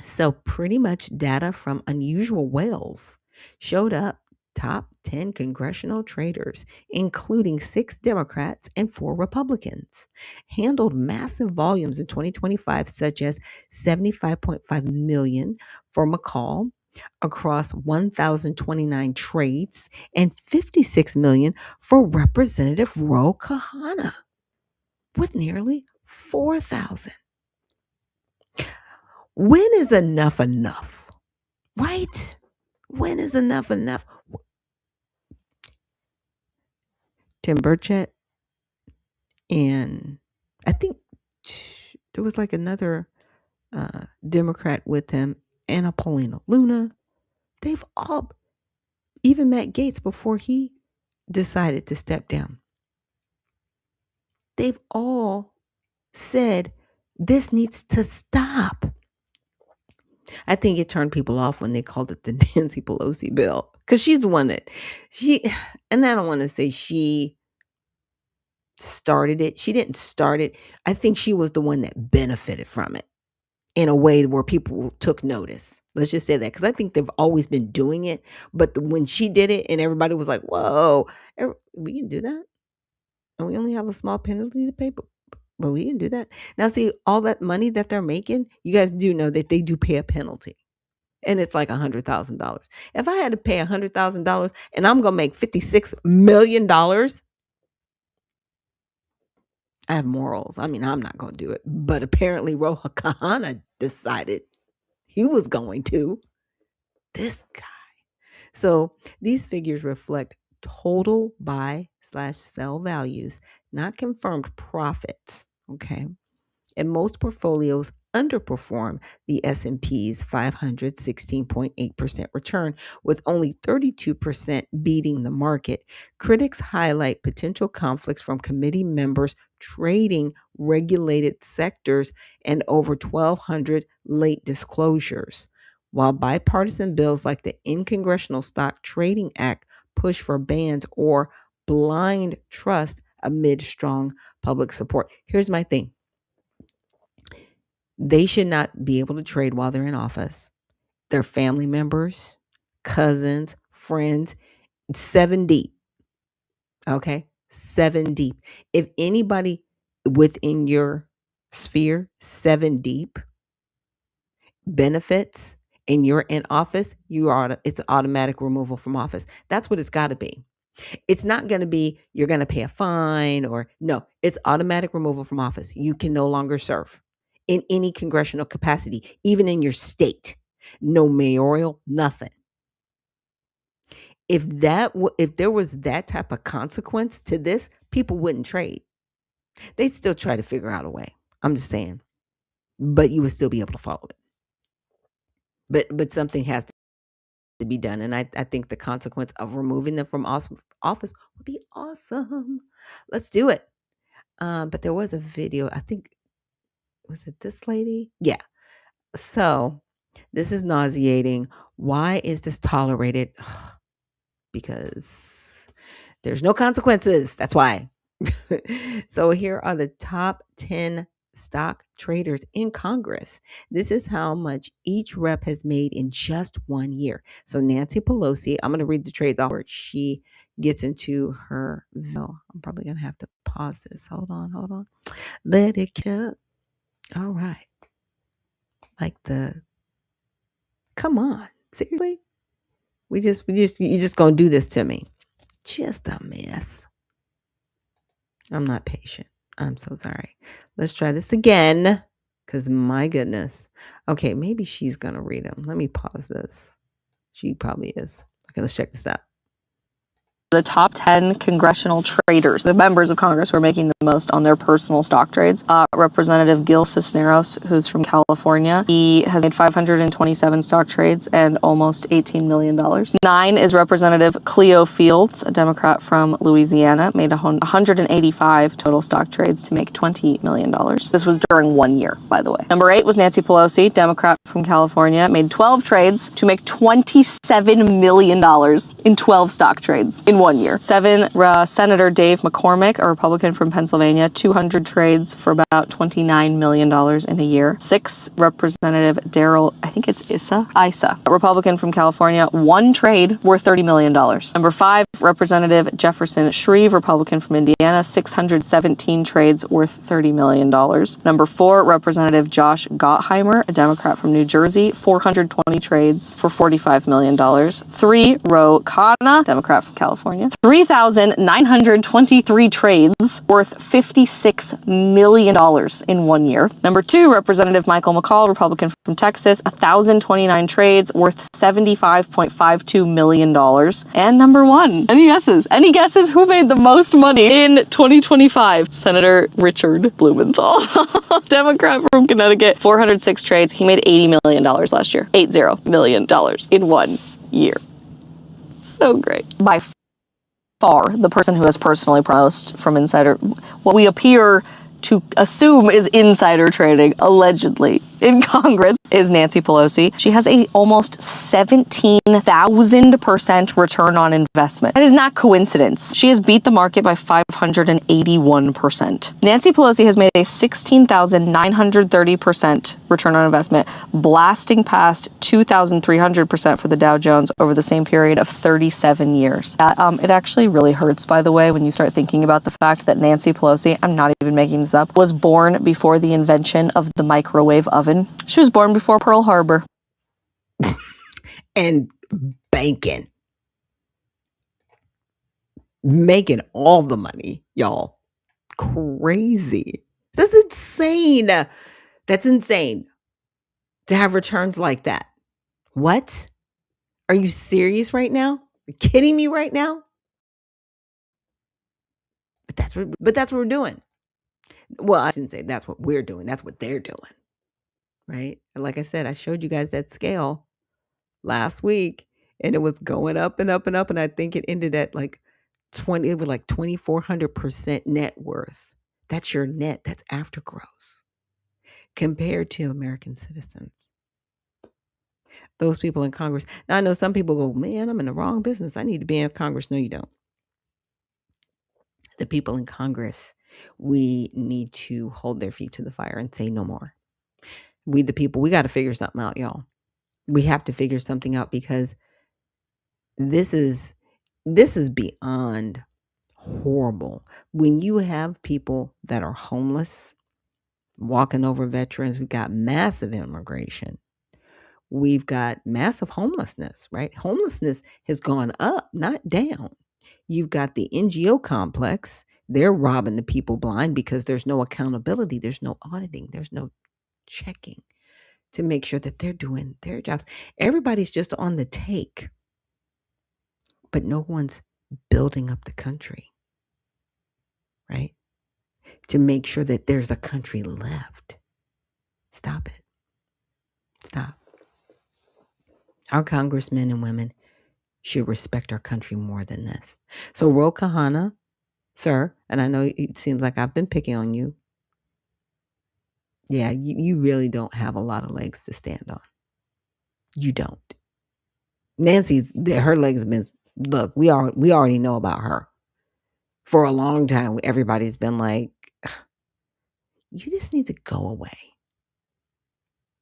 So pretty much data from Unusual Whales showed up top 10 congressional traders, including 6 Democrats and 4 Republicans, handled massive volumes in 2025, such as 75.5 million for McCall across 1,029 trades and 56 million for Representative Ro Khanna with nearly 4,000. When is enough enough? Right? When is enough enough? Tim Burchett, and I think there was like another Democrat with him, Anna Paulina Luna. They've all, even Matt Gaetz before he decided to step down, they've all said this needs to stop. I think it turned people off when they called it the Nancy Pelosi bill, because she's the one that and I don't want to say she started it. She didn't start it. I think she was the one that benefited from it in a way where people took notice. Let's just say that, because I think they've always been doing it. But when she did it and everybody was like, whoa, we can do that. And we only have a small penalty to pay, but we can do that. Now, see, all that money that they're making, you guys do know that they do pay a penalty. And it's like $100,000. If I had to pay $100,000 and I'm going to make $56 million, I have morals. I mean, I'm not going to do it. But apparently Ro Khanna decided he was going to. This guy. So these figures reflect total buy/sell values, not confirmed profits. Okay. And most portfolios underperform the S&P's 500 16.8% return, with only 32% beating the market. Critics highlight potential conflicts from committee members trading regulated sectors and over 1,200 late disclosures. While bipartisan bills like the In-Congressional Stock Trading Act push for bans or blind trust amid strong public support. Here's my thing. They should not be able to trade while they're in office. Their family members, cousins, friends, 7 deep. Okay? 7 deep. If anybody within your sphere, 7 deep, benefits and you're in office, it's automatic removal from office. That's what it's got to be. It's not going to be you're going to pay a fine or no, it's automatic removal from office. You can no longer serve in any congressional capacity, even in your state. No mayoral, nothing. If there was that type of consequence to this, people wouldn't trade. They'd still try to figure out a way. I'm just saying. But you would still be able to follow it. But something has to be done, and I think the consequence of removing them from office would be awesome. Let's do it. But there was a video. I think was it this lady? Yeah. So this is nauseating. Why is this tolerated? Because there's no consequences. That's why. So here are the top 10 stock traders in Congress. This is how much each rep has made in just 1 year. So Nancy Pelosi, I'm going to read the trades off where she gets into her video. I'm probably going to have to pause this. Hold on. Let it go. All right. Come on. Seriously? You just going to do this to me. Just a mess. I'm not patient. I'm so sorry. Let's try this again. Because my goodness. Okay, maybe she's going to read them. Let me pause this. She probably is. Okay, let's check this out. The top 10 congressional traders, the members of Congress who are making the most on their personal stock trades. Representative Gil Cisneros, who's from California, he has made 527 stock trades and almost $18 million. 9 is Representative Cleo Fields, a Democrat from Louisiana, made 185 total stock trades to make $20 million. This was during 1 year, by the way. Number 8 was Nancy Pelosi, Democrat from California, made 12 trades to make $27 million in 12 stock trades in 1 year. 7, Senator Dave McCormick, a Republican from Pennsylvania, 200 trades for about $29 million in a year. 6, Representative Daryl, I think it's Issa, a Republican from California, 1 trade worth $30 million. Number 5, Representative Jefferson Shreve, Republican from Indiana, 617 trades worth $30 million. Number 4, Representative Josh Gottheimer, a Democrat from New Jersey, 420 trades for $45 million. 3, Ro Khanna, Democrat from California, 3,923 trades worth $56 million in 1 year. Number 2, Representative Michael McCall, Republican from Texas, 1,029 trades worth $75.52 million. And number 1, any guesses? Any guesses who made the most money in 2025? Senator Richard Blumenthal, Democrat from Connecticut, 406 trades. He made $80 million last year. $80 million in 1 year. So great. By far, the person who has personally promised from insider, what we appear to assume is insider trading, allegedly, in Congress, is Nancy Pelosi. She has a almost 17,000% return on investment. That is not coincidence. She has beat the market by 581%. Nancy Pelosi has made a 16,930% return on investment, blasting past 2,300% for the Dow Jones over the same period of 37 years. It actually really hurts, by the way, when you start thinking about the fact that Nancy Pelosi, I'm not even making this up, was born before the invention of the microwave oven. She was born before Pearl Harbor. And banking. Making all the money, y'all. Crazy. That's insane. That's insane to have returns like that. What? Are you serious right now? Are you kidding me right now? But that's what we're doing. Well, I shouldn't say that's what we're doing. That's what they're doing. Right? And like I said, I showed you guys that scale last week, and it was going up and up and up, and I think it ended at like 2,400% net worth. That's your net. That's after gross compared to American citizens. Those people in Congress. Now I know some people go, man, I'm in the wrong business. I need to be in Congress. No, you don't. The people in Congress, we need to hold their feet to the fire and say no more. We the people, we got to figure something out, y'all. We have to figure something out because this is beyond horrible. When you have people that are homeless, walking over veterans, we've got massive immigration. We've got massive homelessness, right? Homelessness has gone up, not down. You've got the NGO complex. They're robbing the people blind because there's no accountability. There's no auditing. There's no checking to make sure that they're doing their jobs. Everybody's just on the take, but no one's building up the country, right? To make sure that there's a country left. Stop it. Stop. Our congressmen and women should respect our country more than this. So, Ro Kahana, sir, and I know it seems like I've been picking on you. Yeah, you really don't have a lot of legs to stand on. You don't. Her legs have been, look, we already know about her. For a long time, everybody's been like, you just need to go away.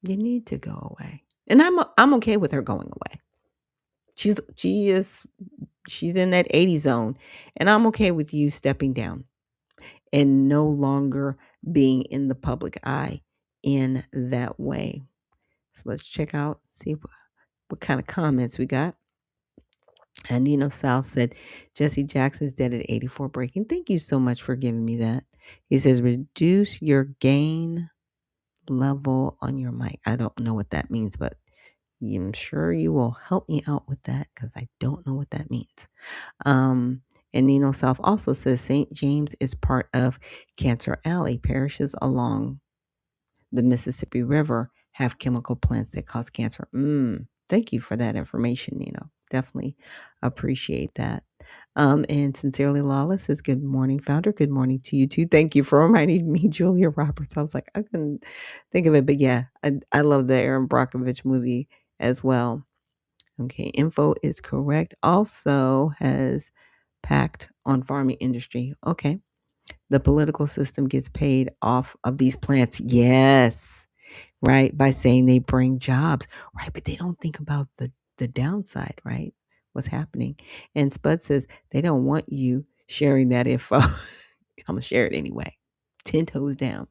You need to go away. And I'm okay with her going away. She's in that 80 zone, and I'm okay with you stepping down and no longer being in the public eye in that way. So let's check out, see what kind of comments we got. And Nino South said, Jesse Jackson's dead at 84 breaking. Thank you so much for giving me that. He says, reduce your gain level on your mic. I don't know what that means, but I'm sure you will help me out with that because I don't know what that means. And Nino South also says St. James is part of Cancer Alley. Parishes along the Mississippi River have chemical plants that cause cancer. Thank you for that information, Nino. Definitely appreciate that. And Sincerely Lawless says, good morning, founder. Good morning to you too. Thank you for reminding me, Julia Roberts. I was like, I couldn't think of it, but yeah, I love the Aaron Brockovich movie as well. Okay, info is correct. Also has packed on farming industry. Okay. The political system gets paid off of these plants. Yes. Right. By saying they bring jobs. Right. But they don't think about the downside, right? What's happening. And Spud says they don't want you sharing that info. I'm going to share it anyway. 10 toes down.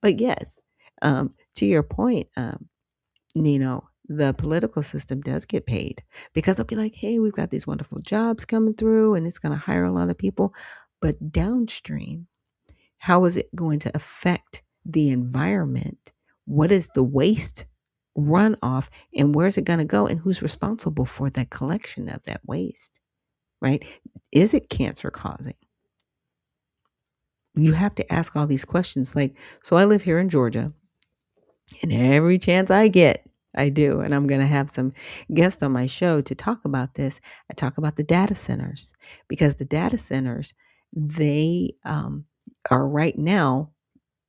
But yes, to your point, Nino, the political system does get paid because they'll be like, hey, we've got these wonderful jobs coming through and it's going to hire a lot of people. But downstream, how is it going to affect the environment? What is the waste runoff and where's it going to go and who's responsible for the collection of that waste, right? Is it cancer causing? You have to ask all these questions. Like, so I live here in Georgia and every chance I get, I do. And I'm going to have some guests on my show to talk about this. I talk about the data centers because the data centers, they are right now,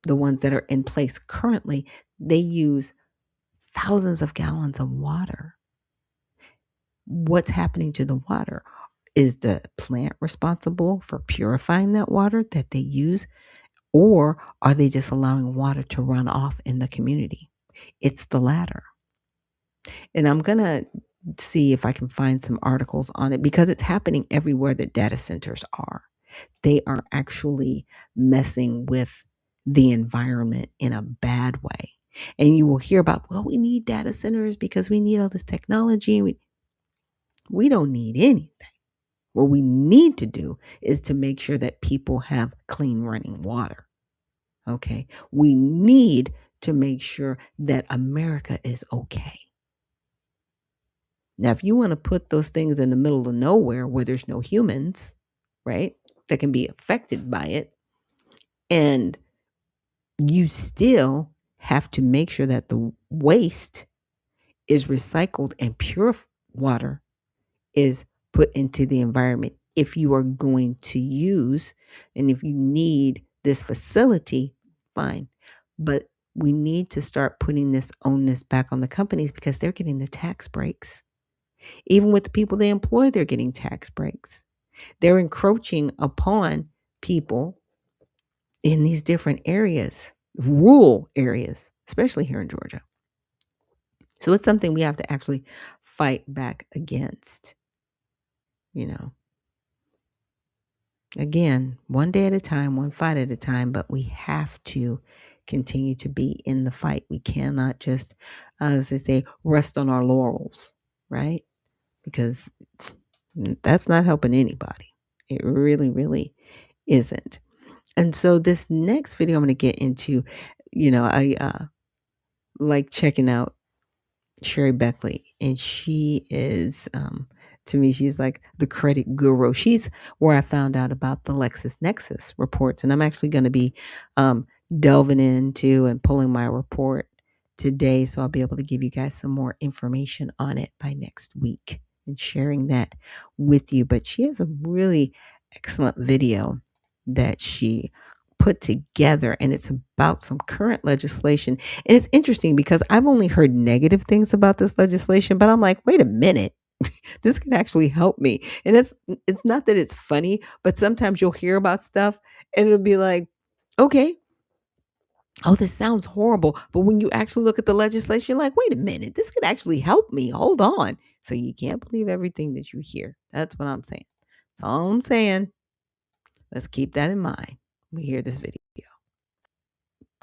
the ones that are in place currently, they use thousands of gallons of water. What's happening to the water? Is the plant responsible for purifying that water that they use? Or are they just allowing water to run off in the community? It's the latter. And I'm going to see if I can find some articles on it because it's happening everywhere that data centers are. They are actually messing with the environment in a bad way. And you will hear about, well, we need data centers because we need all this technology. We don't need anything. What we need to do is to make sure that people have clean running water. Okay. We need to make sure that America is okay. Now, if you want to put those things in the middle of nowhere where there's no humans, right, that can be affected by it, and you still have to make sure that the waste is recycled and pure water is put into the environment if you are going to use, and if you need this facility, fine. But we need to start putting this onus back on the companies because they're getting the tax breaks. Even with the people they employ, they're getting tax breaks. They're encroaching upon people in these different areas, rural areas, especially here in Georgia. So it's something we have to actually fight back against, you know. Again, one day at a time, one fight at a time, but we have to continue to be in the fight. We cannot just, as they say, rest on our laurels, right? Because that's not helping anybody. It really, really isn't. And so this next video I'm going to get into, I like checking out Sherry Beckley, and she is, to me, she's like the credit guru. She's where I found out about the LexisNexis reports, and I'm actually going to be delving into and pulling my report today, so I'll be able to give you guys some more information on it by next week and sharing that with you. But she has a really excellent video that she put together, and it's about some current legislation. And it's interesting because I've only heard negative things about this legislation, but I'm like, wait a minute. This can actually help me. And it's not that it's funny, but sometimes you'll hear about stuff and it'll be like, okay, oh, this sounds horrible. But when you actually look at the legislation, you're like, wait a minute, this could actually help me. Hold on. So you can't believe everything that you hear. That's what I'm saying. That's all I'm saying. Let's keep that in mind when we hear this video.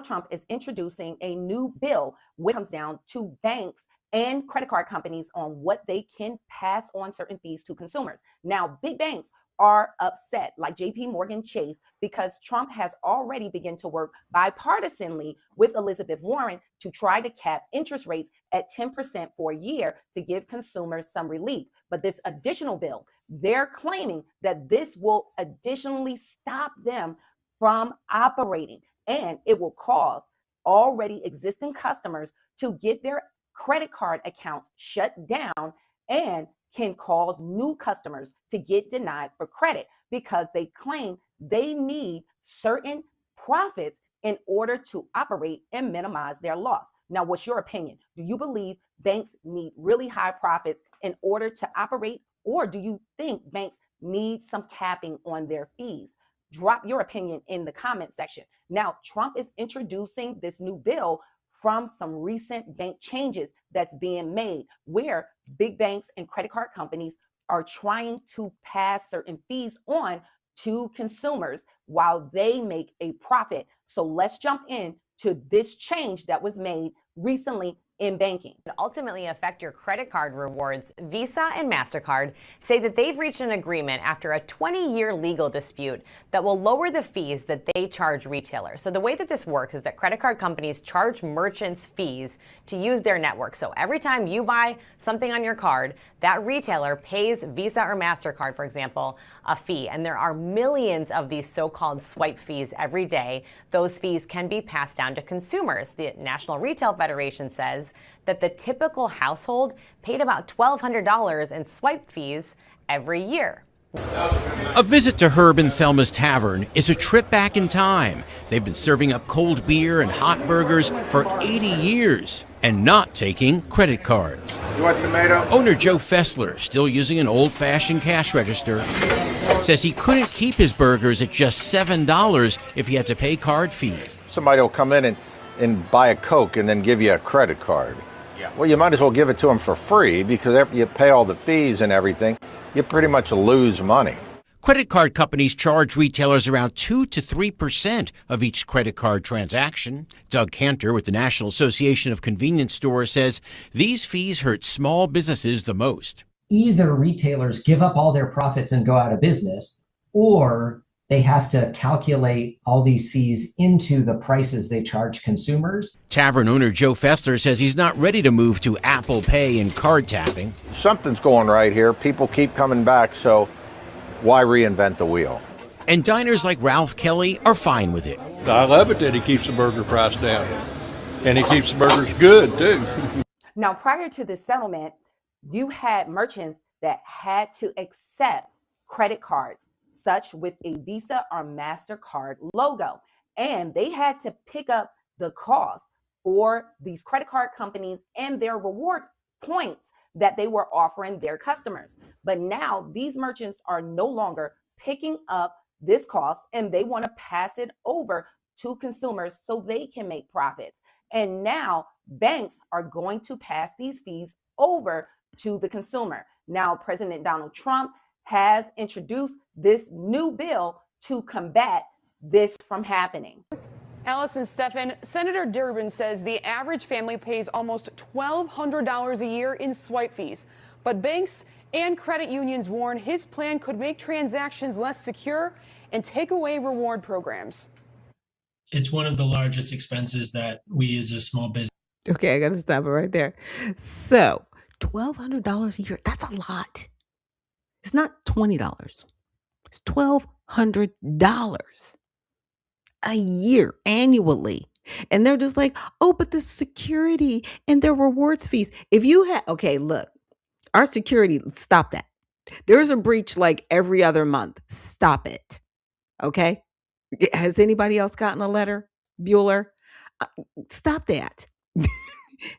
Trump is introducing a new bill which comes down to banks and credit card companies on what they can pass on certain fees to consumers. Now, big banks are upset, like JP Morgan Chase, because Trump has already begun to work bipartisanly with Elizabeth Warren to try to cap interest rates at 10% for a year to give consumers some relief. But this additional bill, they're claiming that this will additionally stop them from operating, and it will cause already existing customers to get their credit card accounts shut down and can cause new customers to get denied for credit because they claim they need certain profits in order to operate and minimize their loss. Now, what's your opinion? Do you believe banks need really high profits in order to operate, or do you think banks need some capping on their fees? Drop your opinion in the comment section. Now, Trump is introducing this new bill from some recent bank changes that's being made, where big banks and credit card companies are trying to pass certain fees on to consumers while they make a profit. So let's jump in to this change that was made recently in banking. Ultimately affect your credit card rewards. Visa and MasterCard say that they've reached an agreement after a 20-year legal dispute that will lower the fees that they charge retailers. So the way that this works is that credit card companies charge merchants fees to use their network. So every time you buy something on your card, that retailer pays Visa or MasterCard, for example, a fee. And there are millions of these so-called swipe fees every day. Those fees can be passed down to consumers. The National Retail Federation says that the typical household paid about $1,200 in swipe fees every year. A visit to Herb and Thelma's Tavern is a trip back in time. They've been serving up cold beer and hot burgers for 80 years and not taking credit cards. You want tomato? Owner Joe Fessler, still using an old-fashioned cash register, says he couldn't keep his burgers at just $7 if he had to pay card fees. Somebody will come in and buy a Coke and then give you a credit card. Yeah. Well, you might as well give it to them for free, because after you pay all the fees and everything, you pretty much lose money. Credit card companies charge retailers around 2 to 3% of each credit card transaction. Doug Cantor with the National Association of Convenience Stores says these fees hurt small businesses the most. Either retailers give up all their profits and go out of business, or they have to calculate all these fees into the prices they charge consumers. Tavern owner Joe Fessler says he's not ready to move to Apple Pay and card tapping. Something's going right here. People keep coming back, so why reinvent the wheel? And diners like Ralph Kelly are fine with it. I love it that he keeps the burger price down. And he keeps the burgers good, too. Now, prior to this settlement, you had merchants that had to accept credit cards, such with a Visa or MasterCard logo. And they had to pick up the cost for these credit card companies and their reward points that they were offering their customers. But now these merchants are no longer picking up this cost, and they want to pass it over to consumers so they can make profits. And now banks are going to pass these fees over to the consumer. Now, President Donald Trump has introduced this new bill to combat this from happening. Allison Steffen, Senator Durbin says the average family pays almost $1,200 a year in swipe fees. But banks and credit unions warn his plan could make transactions less secure and take away reward programs. It's one of the largest expenses that we as a small business. Okay, I got to stop it right there. So, $1,200 a year, that's a lot. It's not $20. It's $1,200 a year annually. And they're just like, oh, but the security and the rewards fees. If you had, okay, look, our security, stop that. There's a breach like every other month. Stop it. Okay. Has anybody else gotten a letter, Bueller? Uh, Stop that.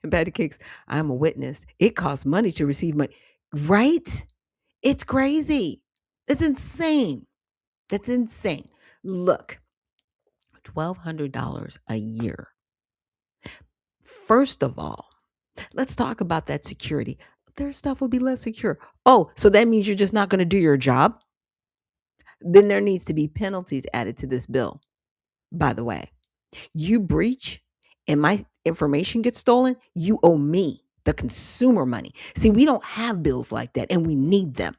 And Patty Cakes, I'm a witness. It costs money to receive money. Right? It's crazy. It's insane. That's insane. Look, $1,200 a year. First of all, let's talk about that security. Their stuff will be less secure. Oh, so that means you're just not going to do your job? Then there needs to be penalties added to this bill. By the way, you breach and my information gets stolen, you owe me, the consumer, money. See, we don't have bills like that, and we need them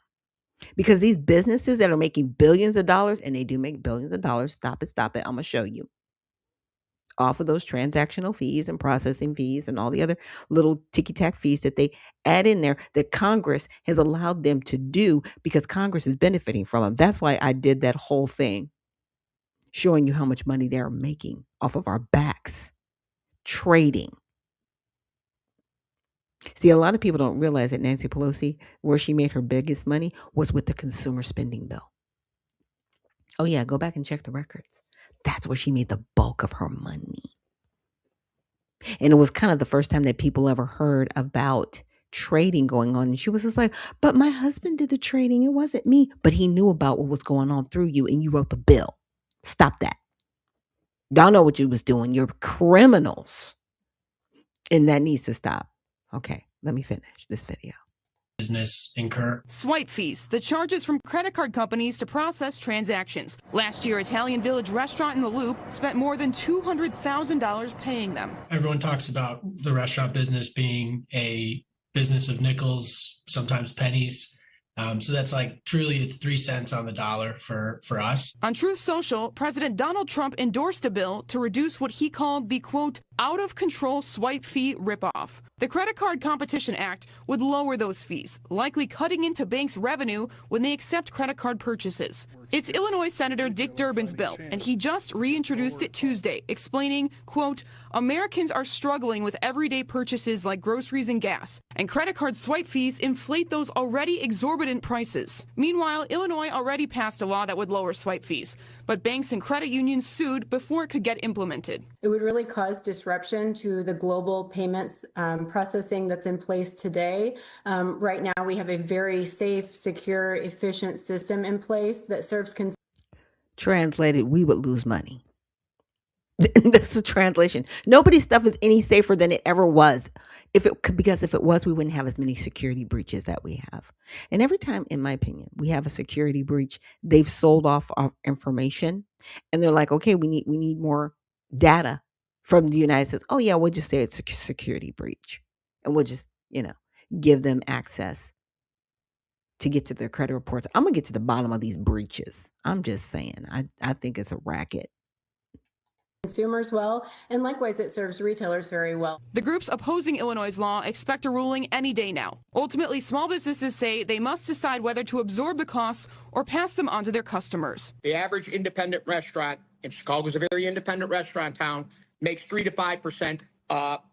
because these businesses that are making billions of dollars, and they do make billions of dollars, stop it, I'm going to show you, off of those transactional fees and processing fees and all the other little ticky-tack fees that they add in there that Congress has allowed them to do because Congress is benefiting from them. That's why I did that whole thing showing you how much money they're making off of our backs, trading. See, a lot of people don't realize that Nancy Pelosi, where she made her biggest money was with the consumer spending bill. Oh yeah, go back and check the records. That's where she made the bulk of her money. And it was kind of the first time that people ever heard about trading going on. And she was just like, but my husband did the trading. It wasn't me. But he knew about what was going on through you and you wrote the bill. Stop that. Y'all know what you was doing. You're criminals. And that needs to stop. Okay, let me finish this video. Business incur Swipe fees, the charges from credit card companies to process transactions. Last year, Italian Village restaurant in the Loop spent more than $200,000 paying them. Everyone talks about the restaurant business being a business of nickels, sometimes pennies. So that's like truly it's 3 cents on the dollar for us. On Truth Social, President Donald Trump endorsed a bill to reduce what he called the, quote, out-of-control swipe fee ripoff. The Credit Card Competition Act would lower those fees, likely cutting into banks' revenue when they accept credit card purchases. It's Illinois Senator Dick Durbin's bill, and he just reintroduced it Tuesday, explaining, quote, Americans are struggling with everyday purchases like groceries and gas, and credit card swipe fees inflate those already exorbitant prices. Meanwhile, Illinois already passed a law that would lower swipe fees, but banks and credit unions sued before it could get implemented. It would really cause disruption to the global payments processing that's in place today. Right now, we have a very safe, secure, efficient system in place that serves consumers. Translated, we would lose money. That's the translation. Nobody's stuff is any safer than it ever was. Because if it was, we wouldn't have as many security breaches that we have. And every time, in my opinion, we have a security breach, they've sold off our information, and they're like, okay, we need more data from the United States. Oh yeah, we'll just say it's a security breach, and we'll just give them access to get to their credit reports. I'm gonna get to the bottom of these breaches. I'm just saying, I think it's a racket. Consumers well, and likewise it serves retailers very well. The groups opposing Illinois' law expect a ruling any day now. Ultimately, small businesses say they must decide whether to absorb the costs or pass them on to their customers. The average independent restaurant, and Chicago's a very independent restaurant town, makes 3 to 5%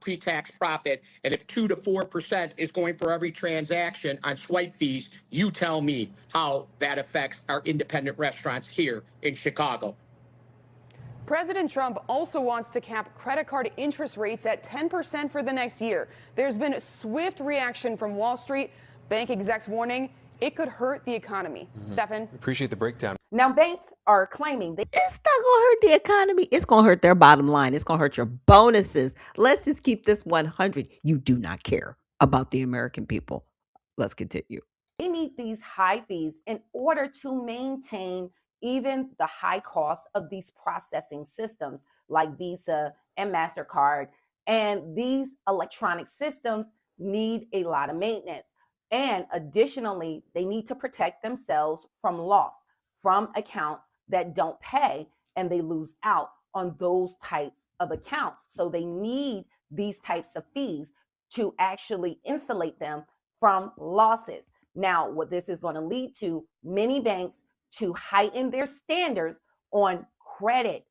pre-tax profit, and if 2 to 4% is going for every transaction on swipe fees, you tell me how that affects our independent restaurants here in Chicago. President Trump also wants to cap credit card interest rates at 10% for the next year. There's been a swift reaction from Wall Street. Bank execs warning it could hurt the economy. Stefan? Appreciate the breakdown. Now, banks are claiming it's not going to hurt the economy. It's going to hurt their bottom line. It's going to hurt your bonuses. Let's just keep this 100. You do not care about the American people. Let's continue. They need these high fees in order to maintain even the high cost of these processing systems like Visa and MasterCard. And these electronic systems need a lot of maintenance. And additionally, they need to protect themselves from loss from accounts that don't pay, and they lose out on those types of accounts. So they need these types of fees to actually insulate them from losses. Now, what this is going to lead to, many banks to heighten their standards on credit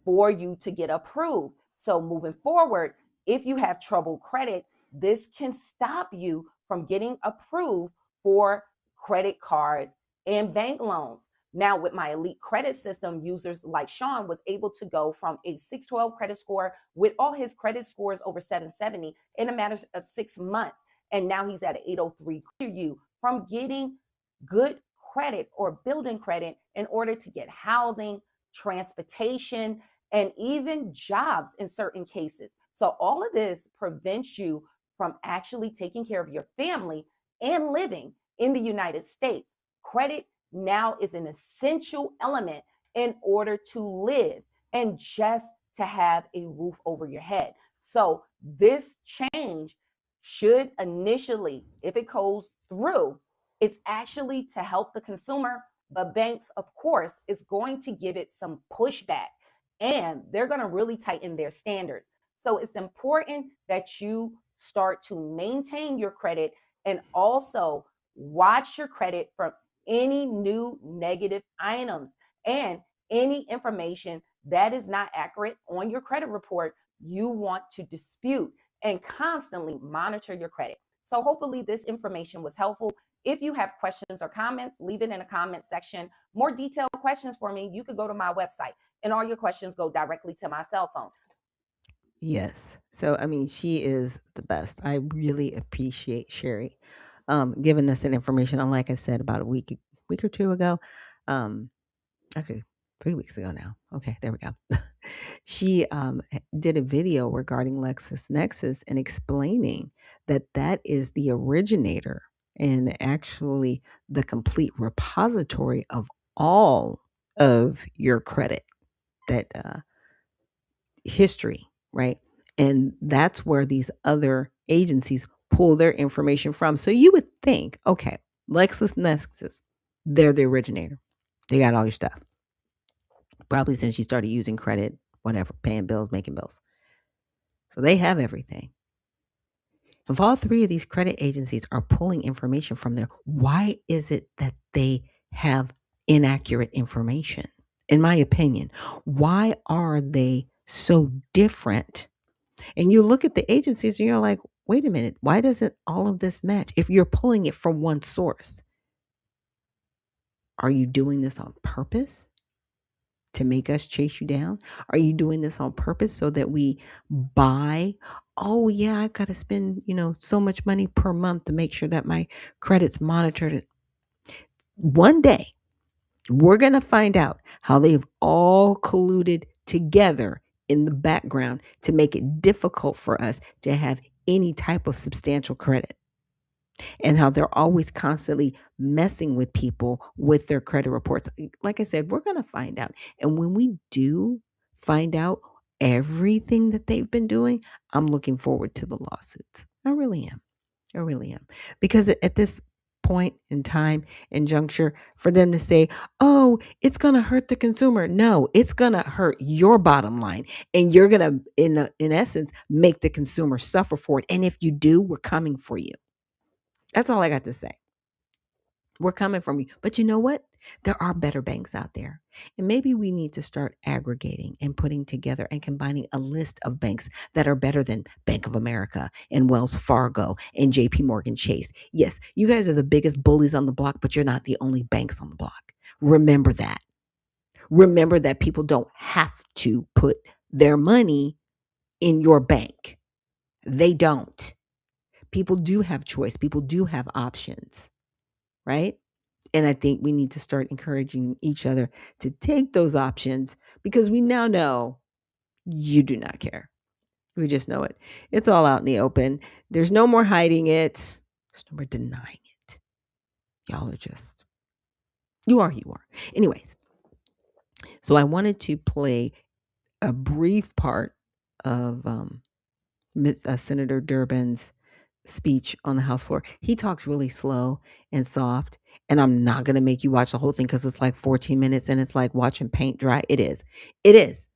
for you to get approved. So moving forward, if you have troubled credit, this can stop you from getting approved for credit cards and bank loans. Now, with my elite credit system, users like Sean was able to go from a 612 credit score with all his credit scores over 770 in a matter of 6 months. And now he's at an 803. You from getting good credit or building credit in order to get housing, transportation, and even jobs in certain cases. So all of this prevents you from actually taking care of your family and living in the United States. Credit now is an essential element in order to live and just to have a roof over your head. So this change should initially, if it goes through, it's actually to help the consumer, but banks, of course, is going to give it some pushback and they're going to really tighten their standards. So it's important that you start to maintain your credit and also watch your credit from any new negative items and any information that is not accurate on your credit report. You want to dispute and constantly monitor your credit. So hopefully this information was helpful. If you have questions or comments, leave it in the comment section. More detailed questions for me, you could go to my website and all your questions go directly to my cell phone. Yes. So, I mean, she is the best. I really appreciate Sherry giving us that information. And like I said, about a week or two ago, actually 3 weeks ago now. Okay, there we go. She did a video regarding LexisNexis and explaining that that is the originator and actually the complete repository of all of your credit that history, right? And that's where these other agencies pull their information from. So you would think, okay, LexisNexis, they're the originator. They got all your stuff. Probably since you started using credit, whatever, paying bills, making bills. So they have everything. If all three of these credit agencies are pulling information from there, why is it that they have inaccurate information? In my opinion, why are they so different? And you look at the agencies and you're like, wait a minute, why doesn't all of this match? If you're pulling it from one source, are you doing this on purpose to make us chase you down? Are you doing this on purpose so that we buy? Oh yeah, I got to spend, so much money per month to make sure that my credit's monitored. One day, we're going to find out how they've all colluded together in the background to make it difficult for us to have any type of substantial credit, and how they're always constantly messing with people with their credit reports. Like I said, we're going to find out. And when we do find out everything that they've been doing, I'm looking forward to the lawsuits. I really am. I really am. Because at this point in time and juncture, for them to say, oh, it's going to hurt the consumer. No, it's going to hurt your bottom line. And you're going to, in essence, make the consumer suffer for it. And if you do, we're coming for you. That's all I got to say. We're coming from you. But you know what? There are better banks out there. And maybe we need to start aggregating and putting together and combining a list of banks that are better than Bank of America and Wells Fargo and JP Morgan Chase. Yes, you guys are the biggest bullies on the block, but you're not the only banks on the block. Remember that. Remember that people don't have to put their money in your bank. They don't. People do have choice. People do have options, right? And I think we need to start encouraging each other to take those options, because we now know you do not care. We just know it. It's all out in the open. There's no more hiding it. There's no more denying it. Y'all are just, you are who you are. Anyways, so I wanted to play a brief part of Senator Durbin's speech on the House floor. He talks really slow and soft, and I'm not going to make you watch the whole thing because it's like 14 minutes and it's like watching paint dry. It is. It is.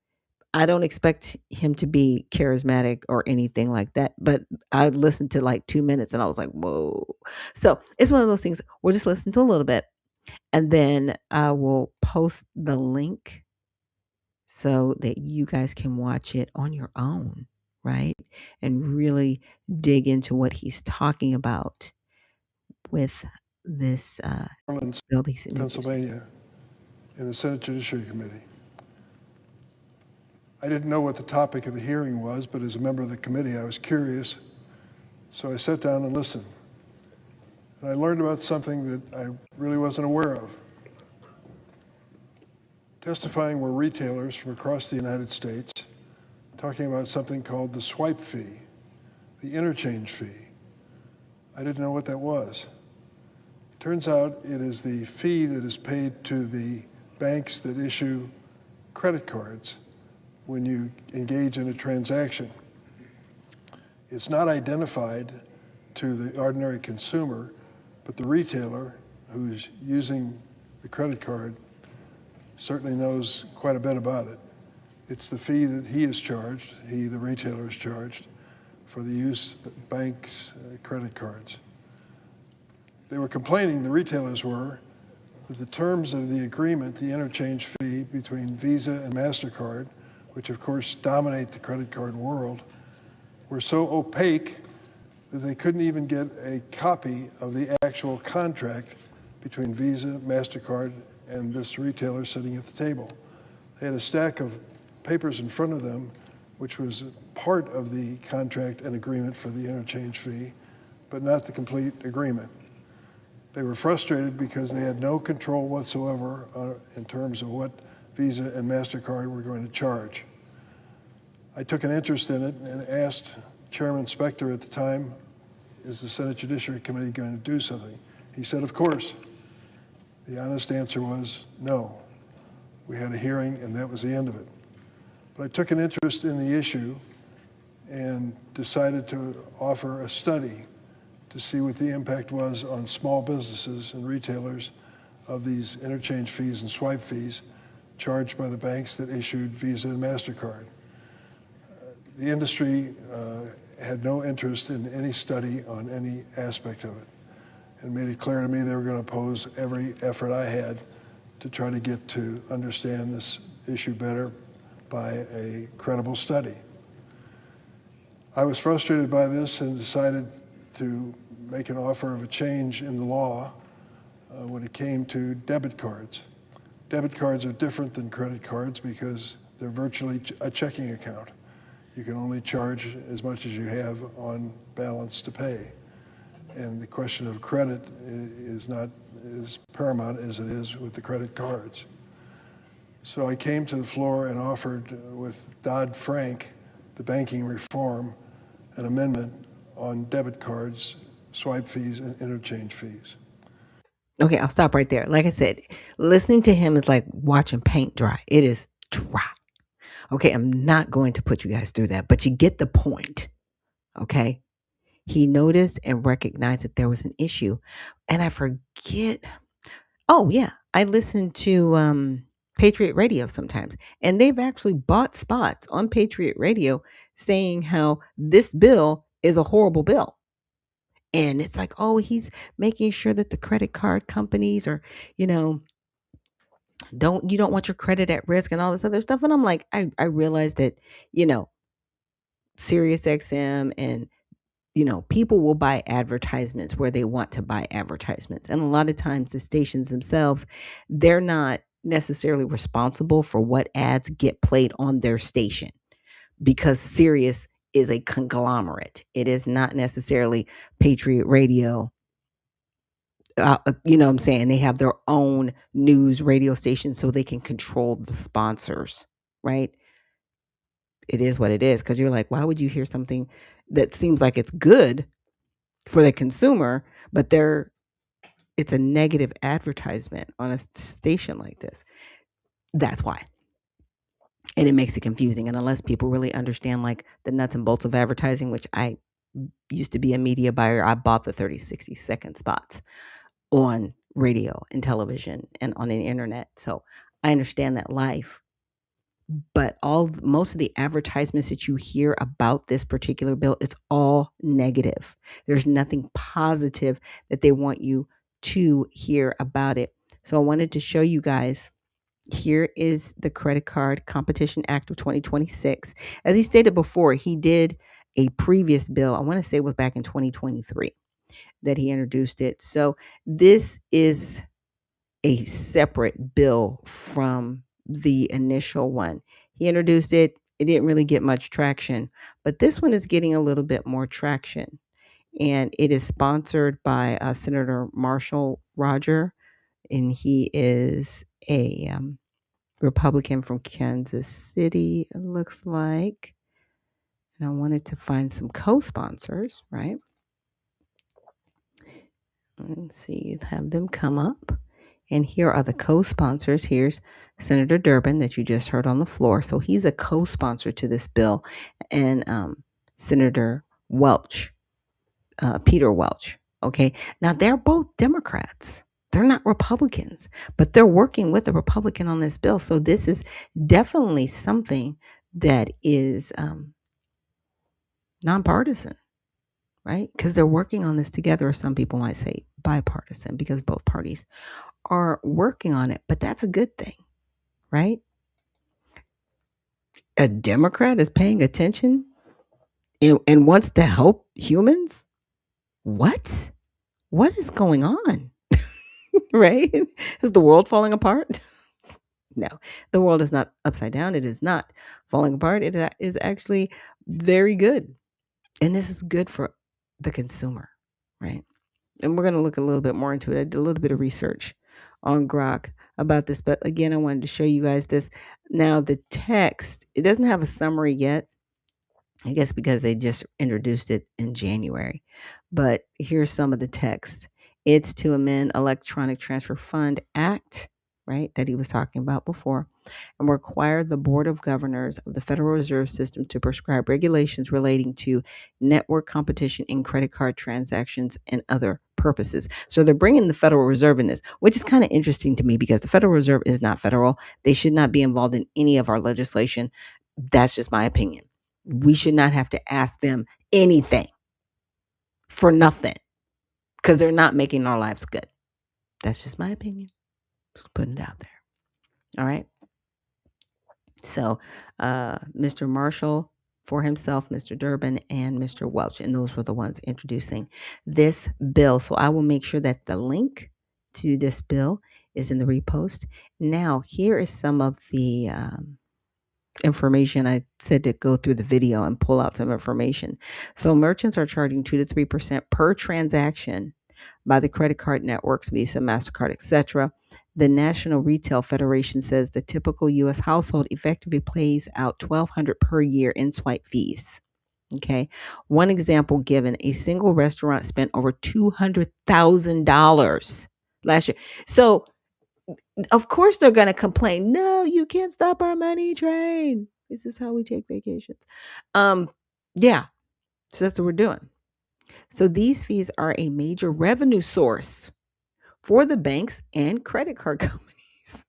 I don't expect him to be charismatic or anything like that, but I listened to like 2 minutes and I was like, whoa. So it's one of those things. We'll just listen to a little bit and then I will post the link so that you guys can watch it on your own, right? And really dig into what he's talking about with this bill he's introducing. Pennsylvania, in the Senate Judiciary Committee. I didn't know what the topic of the hearing was, but as a member of the committee, I was curious. So I sat down and listened. And I learned about something that I really wasn't aware of. Testifying were retailers from across the United States talking about something called the swipe fee, the interchange fee. I didn't know what that was. Turns out it is the fee that is paid to the banks that issue credit cards when you engage in a transaction. It's not identified to the ordinary consumer, but the retailer who's using the credit card certainly knows quite a bit about it. It's the fee that he is charged, he, the retailer, is charged for the use of the bank's credit cards. They were complaining, the retailers were, that the terms of the agreement, the interchange fee between Visa and MasterCard, which of course dominate the credit card world, were so opaque that they couldn't even get a copy of the actual contract between Visa, MasterCard, and this retailer sitting at the table. They had a stack of papers in front of them, which was part of the contract and agreement for the interchange fee, but not the complete agreement. They were frustrated because they had no control whatsoever in terms of what Visa and MasterCard were going to charge. I took an interest in it and asked Chairman Specter at the time, is the Senate Judiciary Committee going to do something? He said, of course. The honest answer was no. We had a hearing and that was the end of it. But I took an interest in the issue and decided to offer a study to see what the impact was on small businesses and retailers of these interchange fees and swipe fees charged by the banks that issued Visa and MasterCard. The industry had no interest in any study on any aspect of it and made it clear to me they were going to oppose every effort I had to try to get to understand this issue better by a credible study. I was frustrated by this and decided to make an offer of a change in the law when it came to debit cards. Debit cards are different than credit cards because they're virtually a checking account. You can only charge as much as you have on balance to pay. And the question of credit is not as paramount as it is with the credit cards. So I came to the floor and offered, with Dodd-Frank, the banking reform, an amendment on debit cards, swipe fees, and interchange fees. Okay, I'll stop right there. Like I said, listening to him is like watching paint dry. It is dry. Okay, I'm not going to put you guys through that, but you get the point. Okay? He noticed and recognized that there was an issue. And I forget. Oh, yeah. I listen to Patriot Radio sometimes, and they've actually bought spots on Patriot Radio saying how this bill is a horrible bill. And it's like, oh, he's making sure that the credit card companies are, you don't want your credit at risk and all this other stuff. And I'm like, I realize that, SiriusXM and, people will buy advertisements where they want to buy advertisements. And a lot of times the stations themselves, they're not necessarily responsible for what ads get played on their station because Sirius is a conglomerate. It is not necessarily Patriot Radio. You know what I'm saying? They have their own news radio station so they can control the sponsors, right? It is what it is because you're like, why would you hear something that seems like it's good for the consumer, but it's a negative advertisement on a station like this? That's why. And it makes it confusing. And unless people really understand like the nuts and bolts of advertising, which I used to be a media buyer, I bought the 30, 60-second spots on radio and television and on the internet. So I understand that life. But most of the advertisements that you hear about this particular bill, it's all negative. There's nothing positive that they want you to hear about it. So I wanted to show you guys Here is the Credit Card Competition Act of 2026. As he stated before, he did a previous bill. I want to say it was back in 2023 that he introduced it. So this is a separate bill from the initial one. He introduced it. It didn't really get much traction, but this one is getting a little bit more traction. And it is sponsored by Senator Marshall Roger, and he is a Republican from Kansas City, it looks like. And I wanted to find some co-sponsors, right? Let's see, have them come up. And here are the co-sponsors. Here's Senator Durbin that you just heard on the floor. So he's a co-sponsor to this bill. And Senator Welch, Peter Welch. Okay. Now they're both Democrats. They're not Republicans, but they're working with a Republican on this bill. So this is definitely something that is nonpartisan, right? Because they're working on this together, or some people might say bipartisan, because both parties are working on it. But that's a good thing, right? A Democrat is paying attention and wants to help humans. What is going on? Right? Is the world falling apart? No, the world is not upside down. It is not falling apart. It is actually very good. And this is good for the consumer, right? And we're going to look a little bit more into it. I did a little bit of research on Grok about this, but again, I wanted to show you guys this. Now, the text, it doesn't have a summary yet, I guess because they just introduced it in January. But here's some of the text. It's to amend Electronic Transfer Fund Act, right, that he was talking about before, and require the Board of Governors of the Federal Reserve System to prescribe regulations relating to network competition in credit card transactions and other purposes. So they're bringing the Federal Reserve in this, which is kind of interesting to me because the Federal Reserve is not federal. They should not be involved in any of our legislation. That's just my opinion. We should not have to ask them anything for nothing because they're not making our lives good. That's just my opinion. Just putting it out there. All right. So, Mr. Marshall for himself, Mr. Durbin, and Mr. Welch, and those were the ones introducing this bill. So I will make sure that the link to this bill is in the repost. Now, here is some of the information. I said to go through the video and pull out some information. So merchants are charging 2 to 3% per transaction by the credit card networks, Visa, MasterCard, etc. The National Retail Federation says the typical U.S. household effectively pays out $1,200 per year in swipe fees. Okay. One example given, a single restaurant spent over $200,000 last year. So of course they're going to complain. No, you can't stop our money train. This is how we take vacations. Yeah. So that's what we're doing. So these fees are a major revenue source for the banks and credit card companies.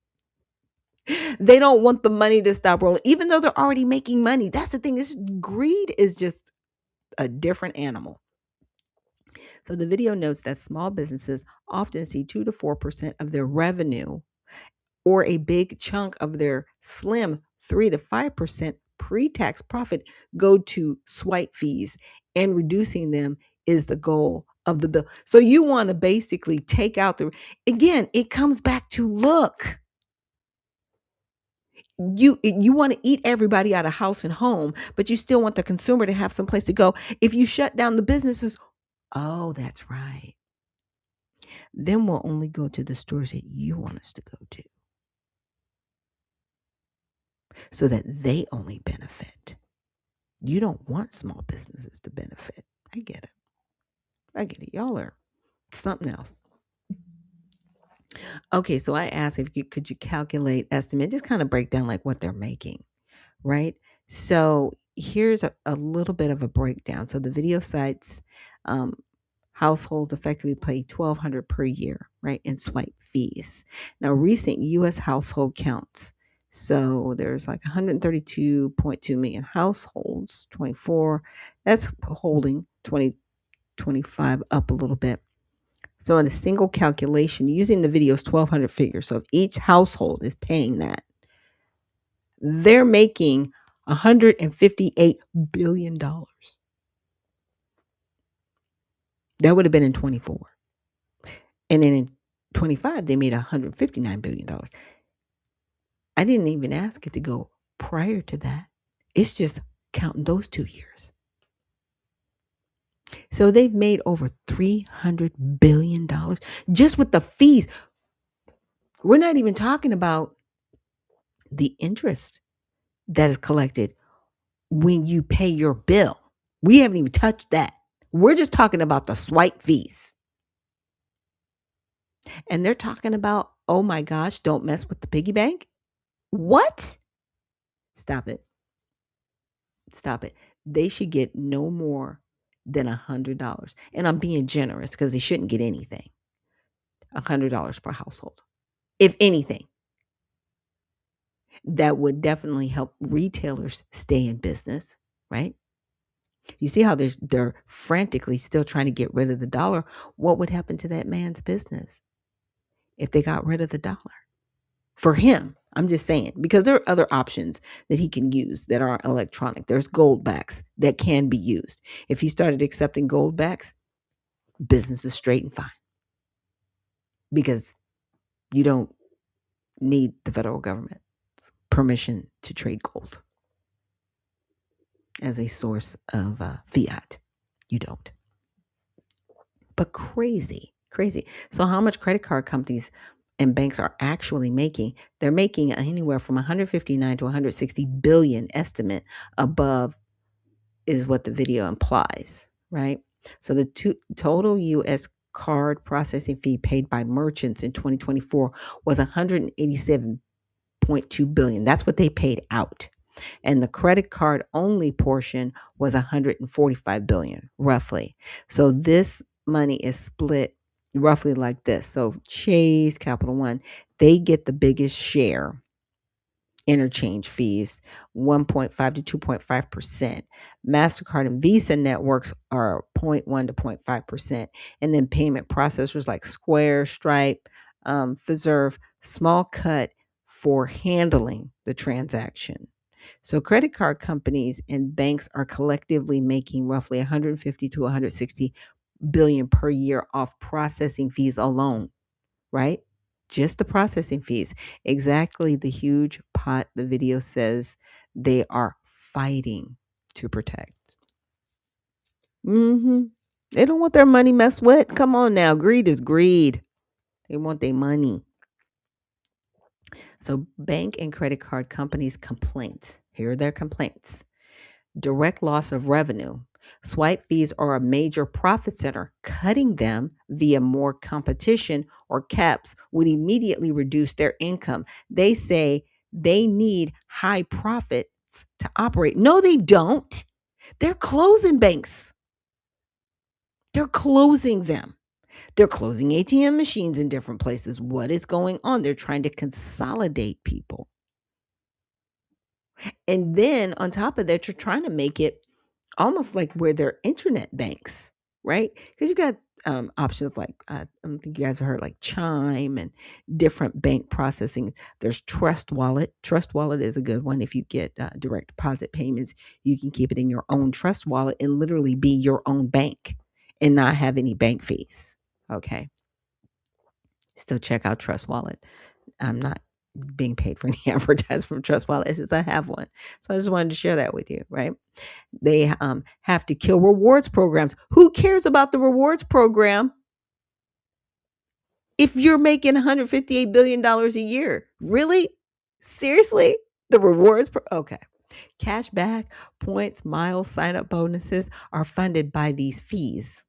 They don't want the money to stop rolling, even though they're already making money. That's the thing. This greed is just a different animal. So the video notes that small businesses often see 2 to 4% of their revenue or a big chunk of their slim 3 to 5% pre-tax profit go to swipe fees, and reducing them is the goal of the bill. So you want to basically take out again, it comes back to look. You want to eat everybody out of house and home, but you still want the consumer to have some place to go. If you shut down the businesses, oh, that's right. Then we'll only go to the stores that you want us to go to, so that they only benefit. You don't want small businesses to benefit. I get it. Y'all are something else. Okay, so I asked if could you calculate estimate, just kind of break down like what they're making, right? So here's a little bit of a breakdown. So the video cites households effectively pay $1,200 per year, right, in swipe fees. Now, recent U.S. household counts. So there's like 132.2 million households, 24. That's holding 2025 up a little bit. So in a single calculation, using the video's 1,200 figures, so if each household is paying that, they're making $158 billion. That would have been in 24. And then in 25, they made $159 billion. I didn't even ask it to go prior to that. It's just counting those 2 years. So they've made over $300 billion just with the fees. We're not even talking about the interest that is collected when you pay your bill. We haven't even touched that. We're just talking about the swipe fees. And they're talking about, oh my gosh, don't mess with the piggy bank. What? Stop it. Stop it. They should get no more than $100. And I'm being generous because they shouldn't get anything. $100 per household. If anything, that would definitely help retailers stay in business, right? You see how they're frantically still trying to get rid of the dollar. What would happen to that man's business if they got rid of the dollar? For him, I'm just saying, because there are other options that he can use that are electronic. There's gold backs that can be used. If he started accepting gold backs, business is straight and fine. Because you don't need the federal government's permission to trade gold as a source of fiat. You don't. But crazy. So how much credit card companies and banks are actually making? They're making anywhere from 159 to 160 billion estimate above is what the video implies, right? So the total U.S. card processing fee paid by merchants in 2024 was 187.2 billion. That's what they paid out. And the credit card only portion was 145 billion, roughly. So this money is split roughly like this. So Chase, Capital One, they get the biggest share. Interchange fees, 1.5 to 2.5%. MasterCard and Visa networks are 0.1 to 0.5%. And then payment processors like Square, Stripe, Fiserv, small cut for handling the transaction. So credit card companies and banks are collectively making roughly 150 to 160 billion per year off processing fees alone, right? Just the processing fees. Exactly the huge pot the video says they are fighting to protect. They don't want their money messed with. Come on now. Greed is greed. They want their money. So bank and credit card companies' complaints. Here are their complaints. Direct loss of revenue. Swipe fees are a major profit center. Cutting them via more competition or caps would immediately reduce their income. They say they need high profits to operate. No, they don't. They're closing banks. They're closing them. They're closing ATM machines in different places. What is going on? They're trying to consolidate people. And then on top of that, you're trying to make it almost like where they're internet banks, right? Because you got options like, I don't think you guys have heard like Chime and different bank processing. There's Trust Wallet. Trust Wallet is a good one. If you get direct deposit payments, you can keep it in your own Trust Wallet and literally be your own bank and not have any bank fees. Okay. So check out Trust Wallet. I'm not being paid for any advertisement from Trust Wallet. It's just I have one. So I just wanted to share that with you, right? They have to kill rewards programs. Who cares about the rewards program if you're making $158 billion a year? Really? Seriously? The rewards? Okay. Cashback, points, miles, sign-up bonuses are funded by these fees.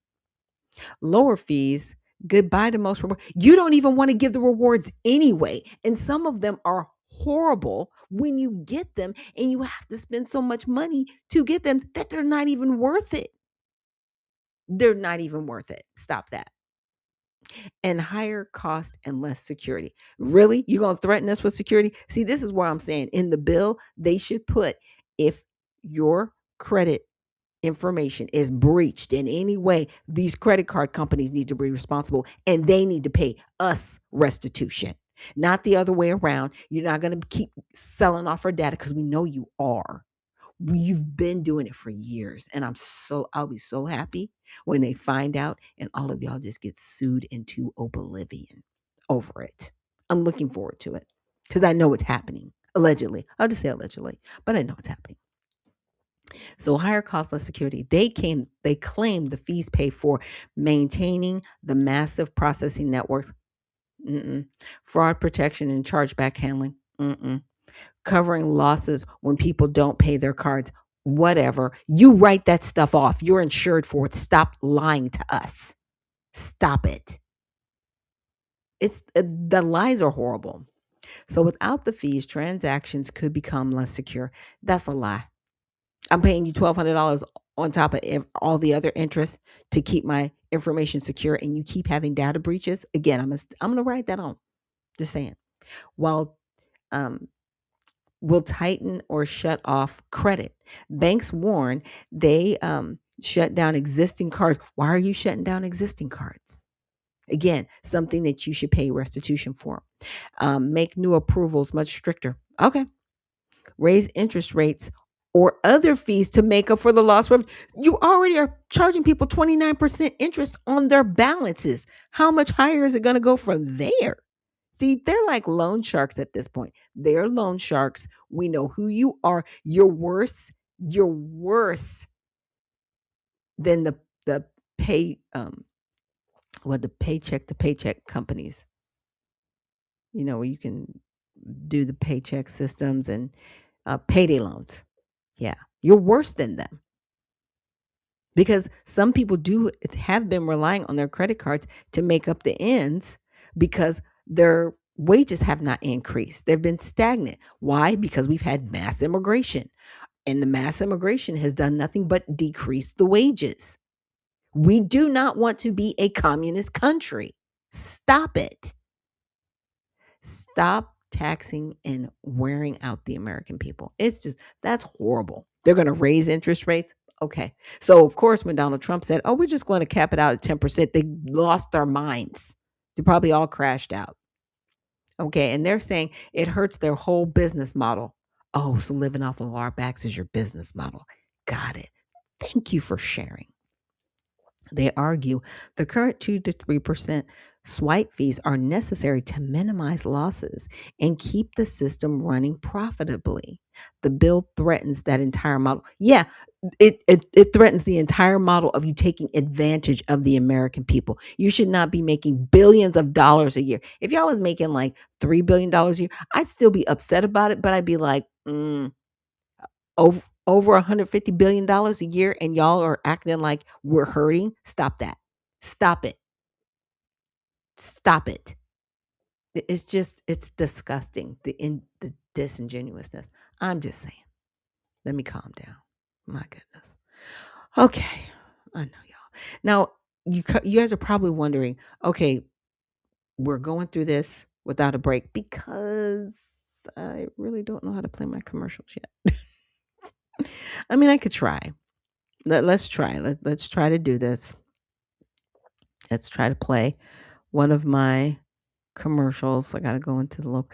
Lower fees, goodbye to most rewards. You don't even want to give the rewards anyway. And some of them are horrible when you get them and you have to spend so much money to get them that they're not even worth it. They're not even worth it. Stop that. And higher cost and less security. Really? You're going to threaten us with security? See, this is where I'm saying in the bill, they should put if your credit information is breached in any way, these credit card companies need to be responsible and they need to pay us restitution, not the other way around. You're not going to keep selling off our data because we know you are. You've been doing it for years, and I'll be so happy when they find out and all of y'all just get sued into oblivion over it. I'm looking forward to it because I know it's happening. Allegedly. I'll just say allegedly, but I know it's happening. So higher cost, less security. They claim the fees pay for maintaining the massive processing networks, fraud protection and chargeback handling, covering losses when people don't pay their cards, whatever. You write that stuff off. You're insured for it. Stop lying to us. Stop it. The lies are horrible. So without the fees, transactions could become less secure. That's a lie. I'm paying you $1,200 on top of all the other interest to keep my information secure, and you keep having data breaches. Again, I'm going to write that on. Just saying. While will tighten or shut off credit. Banks warn they shut down existing cards. Why are you shutting down existing cards? Again, something that you should pay restitution for. Make new approvals much stricter. Okay. Raise interest rates or other fees to make up for the lost revenue. You already are charging people 29% interest on their balances. How much higher is it going to go from there? See, they're like loan sharks at this point. They're loan sharks. We know who you are. You're worse. You're worse than the paycheck to paycheck companies. Where you can do the paycheck systems and payday loans. Yeah, you're worse than them. Because some people have been relying on their credit cards to make up the ends because their wages have not increased. They've been stagnant. Why? Because we've had mass immigration, and the mass immigration has done nothing but decrease the wages. We do not want to be a communist country. Stop it. Stop taxing and wearing out the American people. That's horrible. They're going to raise interest rates. Okay. So, of course, when Donald Trump said, we're just going to cap it out at 10%, they lost their minds. They probably all crashed out. Okay. And they're saying it hurts their whole business model. Oh, so living off of our backs is your business model. Got it. Thank you for sharing. They argue the current 2 to 3% swipe fees are necessary to minimize losses and keep the system running profitably. The bill threatens that entire model. Yeah, it threatens the entire model of you taking advantage of the American people. You should not be making billions of dollars a year. If y'all was making like $3 billion a year, I'd still be upset about it, but I'd be like, over $150 billion a year, and y'all are acting like we're hurting. Stop that. Stop it. Stop it. It's disgusting. The disingenuousness. I'm just saying. Let me calm down. My goodness. Okay. I know y'all. Now, you guys are probably wondering, okay, we're going through this without a break because I really don't know how to play my commercials yet. I mean, I could try. Let's try. Let's try to do this. Let's try to play one of my commercials. I got to go into the local.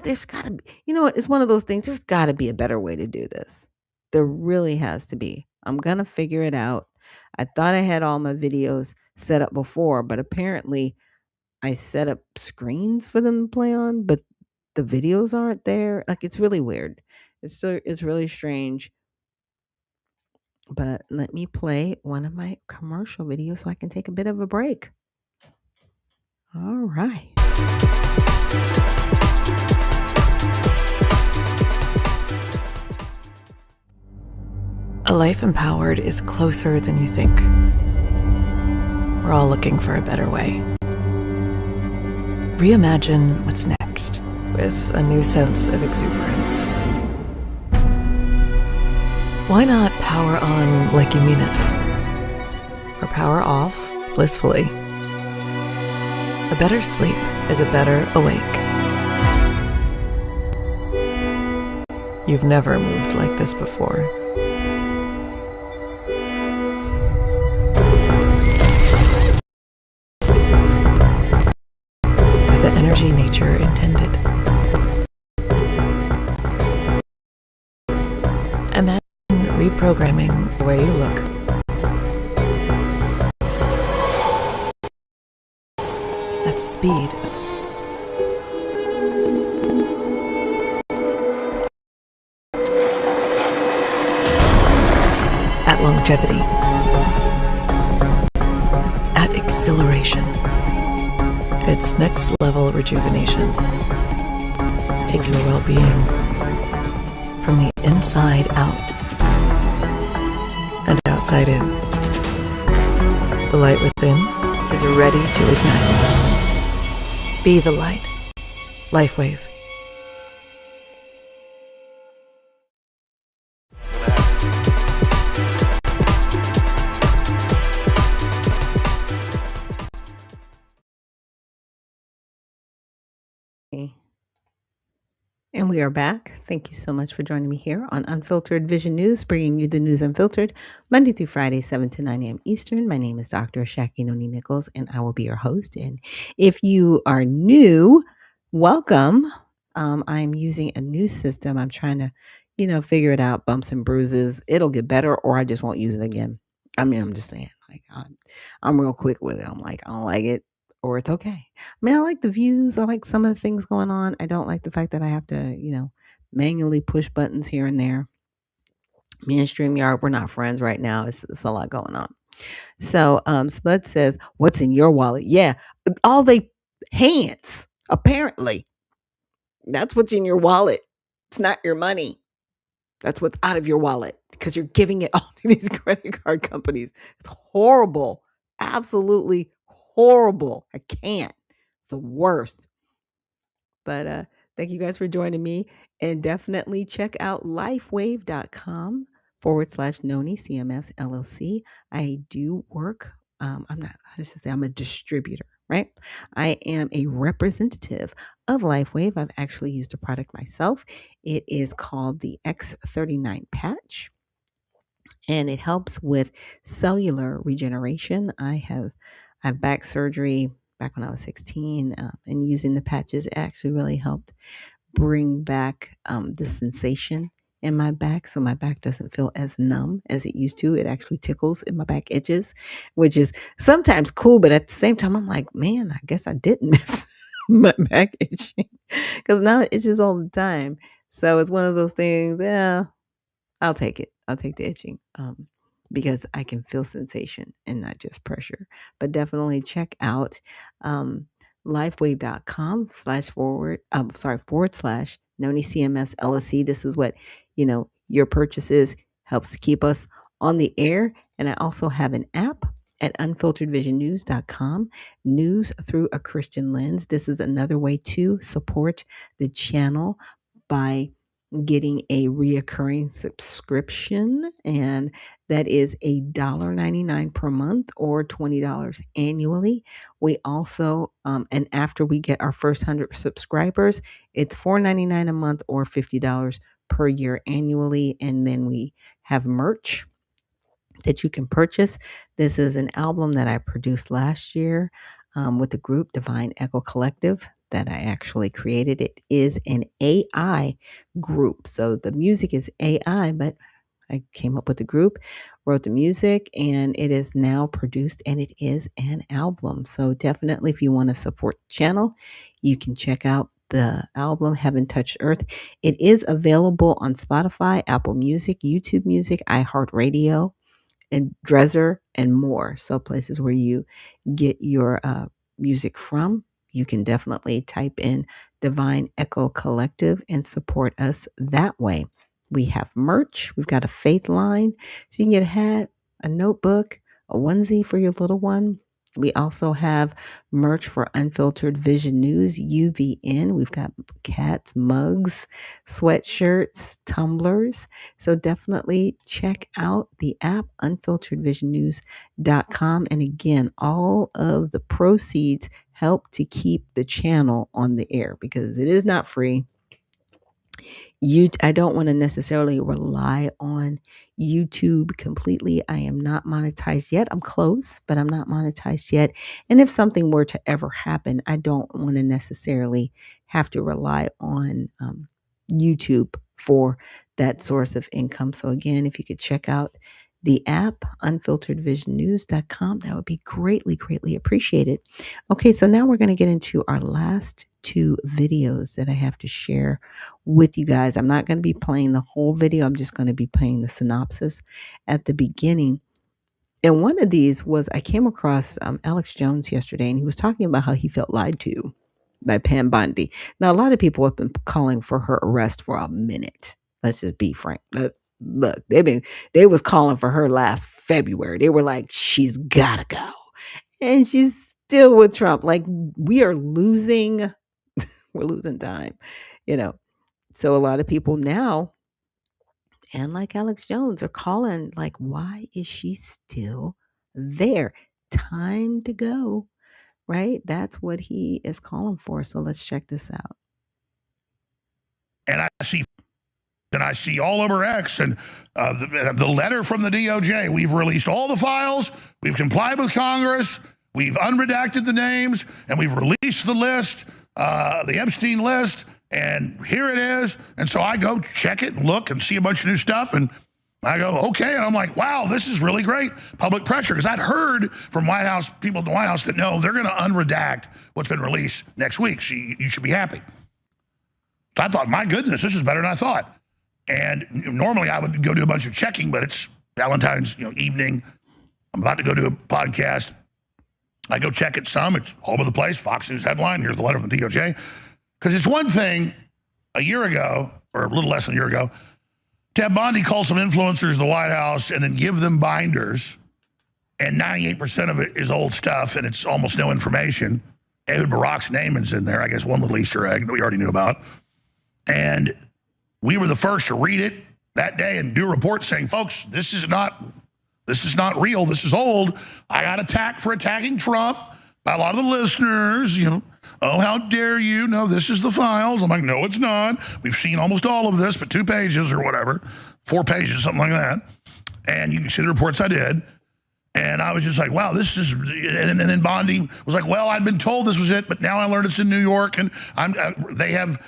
There's got to be, it's one of those things. There's got to be a better way to do this. There really has to be. I'm going to figure it out. I thought I had all my videos set up before, but apparently I set up screens for them to play on, but the videos aren't there. Like, it's really weird. It's really strange. But let me play one of my commercial videos so I can take a bit of a break. All right. A life empowered is closer than you think. We're all looking for a better way. Reimagine what's next with a new sense of exuberance. Why not power on like you mean it? Or power off blissfully? A better sleep is a better awake. You've never moved like this before. programming the way you look. At the speed, at longevity, at exhilaration. It's next level rejuvenation. Take your well-being from the inside out and outside in. The light within is ready to ignite. Be the light. LifeWave. And we are back. Thank you so much for joining me here on Unfiltered Vision News, bringing you the news unfiltered, Monday through Friday, 7 to 9 a.m. Eastern. My name is Dr. Ashaki Noni Nichols, and I will be your host. And if you are new, welcome. I'm using a new system. I'm trying to, figure it out, bumps and bruises. It'll get better, or I just won't use it again. I mean, I'm just saying, like, I'm real quick with it. I'm like, I don't like it, or it's okay. I mean, I like the views. I like some of the things going on. I don't like the fact that I have to, manually push buttons here and there. Me and StreamYard, we're not friends right now. It's a lot going on. So Spud says, what's in your wallet? Yeah, all they hands, apparently. That's what's in your wallet. It's not your money. That's what's out of your wallet because you're giving it all to these credit card companies. It's horrible. Absolutely horrible. I can't. It's the worst. But thank you guys for joining me. And definitely check out lifewave.com/Noni CMS LLC. I do work. I'm a distributor, right? I am a representative of LifeWave. I've actually used a product myself. It is called the X39 patch, and it helps with cellular regeneration. I have back surgery back when I was 16, and using the patches actually really helped bring back the sensation in my back, so my back doesn't feel as numb as it used to. It actually tickles and my back itches, which is sometimes cool, but at the same time, I'm like, man, I guess I didn't miss my back itching because now it itches all the time. So it's one of those things. Yeah, I'll take it. I'll take the itching because I can feel sensation and not just pressure. But definitely check out lifewave.com/forward/Noni CMS LLC. This is what, your purchases helps keep us on the air. And I also have an app at unfilteredvisionnews.com, news through a Christian lens. This is another way to support the channel by getting a reoccurring subscription, and that is $1.99 per month or $20 annually. We also and after we get our first 100 subscribers, it's $4.99 a month or $50 per year annually. And then we have merch that you can purchase. This is an album that I produced last year with the group Divine Echo Collective that I actually created. It is an AI group. So the music is AI, but I came up with the group, wrote the music, and it is now produced and it is an album. So definitely, if you want to support the channel, you can check out the album Heaven Touched Earth. It is available on Spotify, Apple Music, YouTube Music, iHeartRadio, and Dresser, and more. So places where you get your music from. You can definitely type in Divine Echo Collective and support us that way. We have merch. We've got a faith line. So you can get a hat, a notebook, a onesie for your little one. We also have merch for Unfiltered Vision News, UVN. We've got hats, mugs, sweatshirts, tumblers. So definitely check out the app, unfilteredvisionnews.com. And again, all of the proceeds help to keep the channel on the air because it is not free. I don't want to necessarily rely on YouTube completely. I am not monetized yet. I'm close, but I'm not monetized yet. And if something were to ever happen, I don't want to necessarily have to rely on YouTube for that source of income. So again, if you could check out the app, unfilteredvisionnews.com, that would be greatly, greatly appreciated. Okay, so now we're going to get into our last two videos that I have to share with you guys. I'm not going to be playing the whole video. I'm just going to be playing the synopsis at the beginning. And one of these was, I came across Alex Jones yesterday, and he was talking about how he felt lied to by Pam Bondi. Now, a lot of people have been calling for her arrest for a minute. Let's just be frank. Look, they was calling for her last February. They were like, she's gotta go. And she's still with Trump. Like, we are losing, we're losing time, you know. So a lot of people now, and like Alex Jones, are calling like, why is she still there? Time to go, right? That's what he is calling for. So let's check this out. And I see all over X and the letter from the DOJ. We've released all the files. We've complied with Congress. We've unredacted the names, and we've released the list, the Epstein list, and here it is. And so I go check it and look and see a bunch of new stuff, and I go, okay. And I'm like, wow, this is really great public pressure, because I'd heard from White House people at the White House that no, they're going to unredact what's been released next week. So you should be happy. So I thought, my goodness, this is better than I thought. And normally I would go do a bunch of checking, but it's Valentine's evening. I'm about to go do a podcast. I go check it some. It's all over the place. Fox News headline. Here's the letter from the DOJ. Because it's one thing a year ago, or a little less than a year ago, Ted Bundy called some influencers to the White House and then give them binders. And 98% of it is old stuff, and it's almost no information. Ehud Barak's name is in there. I guess one little Easter egg that we already knew about. And we were the first to read it that day and do a report saying, folks, this is not real. This is old. I got attacked for attacking Trump by a lot of the listeners, Oh, how dare you? No, this is the files. I'm like, no, it's not. We've seen almost all of this, but 2 pages or whatever, 4 pages, something like that. And you can see the reports I did. And I was just like, wow, this is, and then Bondi was like, well, I'd been told this was it, but now I learned it's in New York, and they have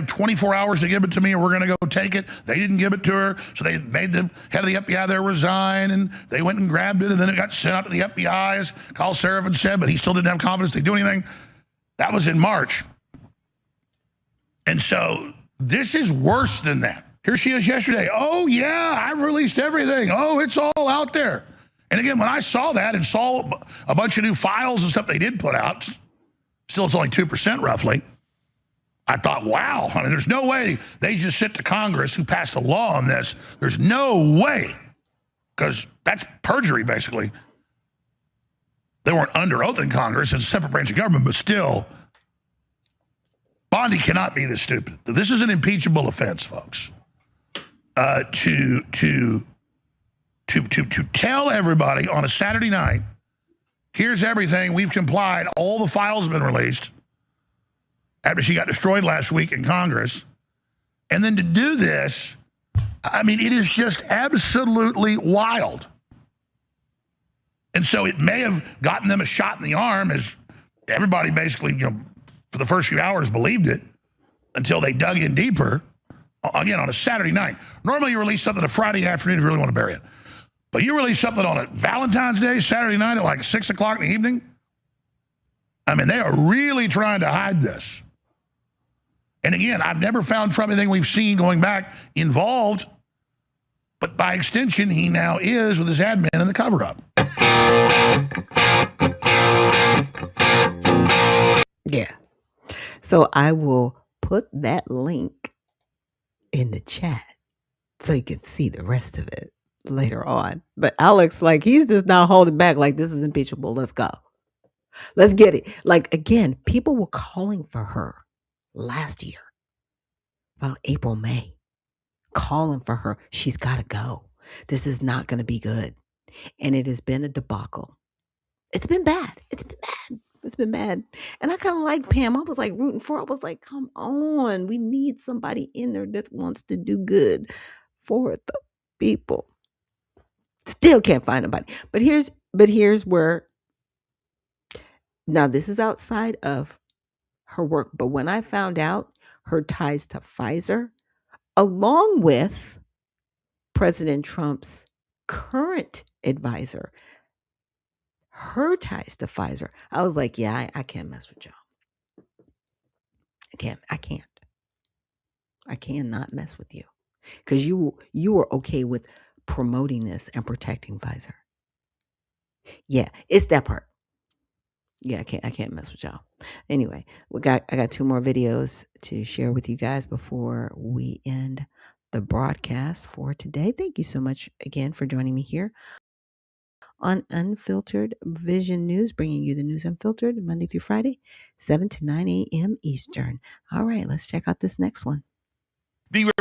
24 hours to give it to me, and we're going to go take it. They didn't give it to her, so they made the head of the FBI there resign, and they went and grabbed it, and then it got sent out to the FBI, as Carl Seraphin said, but he still didn't have confidence they'd do anything. That was in March. And so this is worse than that. Here she is yesterday. Oh, yeah, I've released everything. Oh, it's all out there. And again, when I saw that and saw a bunch of new files and stuff they did put out, still it's only 2% roughly, I thought, wow, I mean, there's no way they just sit to Congress who passed a law on this. There's no way, because that's perjury, basically. They weren't under oath in Congress. It's a separate branch of government, but still, Bondi cannot be this stupid. This is an impeachable offense, folks. To tell everybody on a Saturday night, here's everything, we've complied, all the files have been released after she got destroyed last week in Congress, and then to do this, I mean, it is just absolutely wild. And so it may have gotten them a shot in the arm, as everybody basically, for the first few hours believed it, until they dug in deeper, again, on a Saturday night. Normally you release something a Friday afternoon if you really want to bury it. But you release something on a Valentine's Day, Saturday night at like 6 o'clock in the evening? I mean, they are really trying to hide this. And again, I've never found Trump anything we've seen going back involved, but by extension, he now is with his admin in the cover-up. Yeah. So I will put that link in the chat so you can see the rest of it later on. But Alex, like, he's just now holding back, like, this is impeachable. Let's go. Let's get it. Like, again, people were calling for her last year, about April, May, calling for her. She's got to go. This is not going to be good. And it has been a debacle. It's been bad. It's been bad. It's been bad. And I kind of like Pam. I was like rooting for her. I was like, come on. We need somebody in there that wants to do good for the people. Still can't find nobody. But here's where, now this is outside of her work. But when I found out her ties to Pfizer, along with President Trump's current advisor, her ties to Pfizer. I was like, yeah, I can't mess with y'all. I cannot mess with you, because you are okay with promoting this and protecting Pfizer. Yeah, it's that part. Yeah, I can't mess with y'all. Anyway, I got 2 more videos to share with you guys before we end the broadcast for today. Thank you so much again for joining me here on Unfiltered Vision News, bringing you the news unfiltered Monday through Friday, 7 to 9 a.m. Eastern. All right, let's check out this next one. The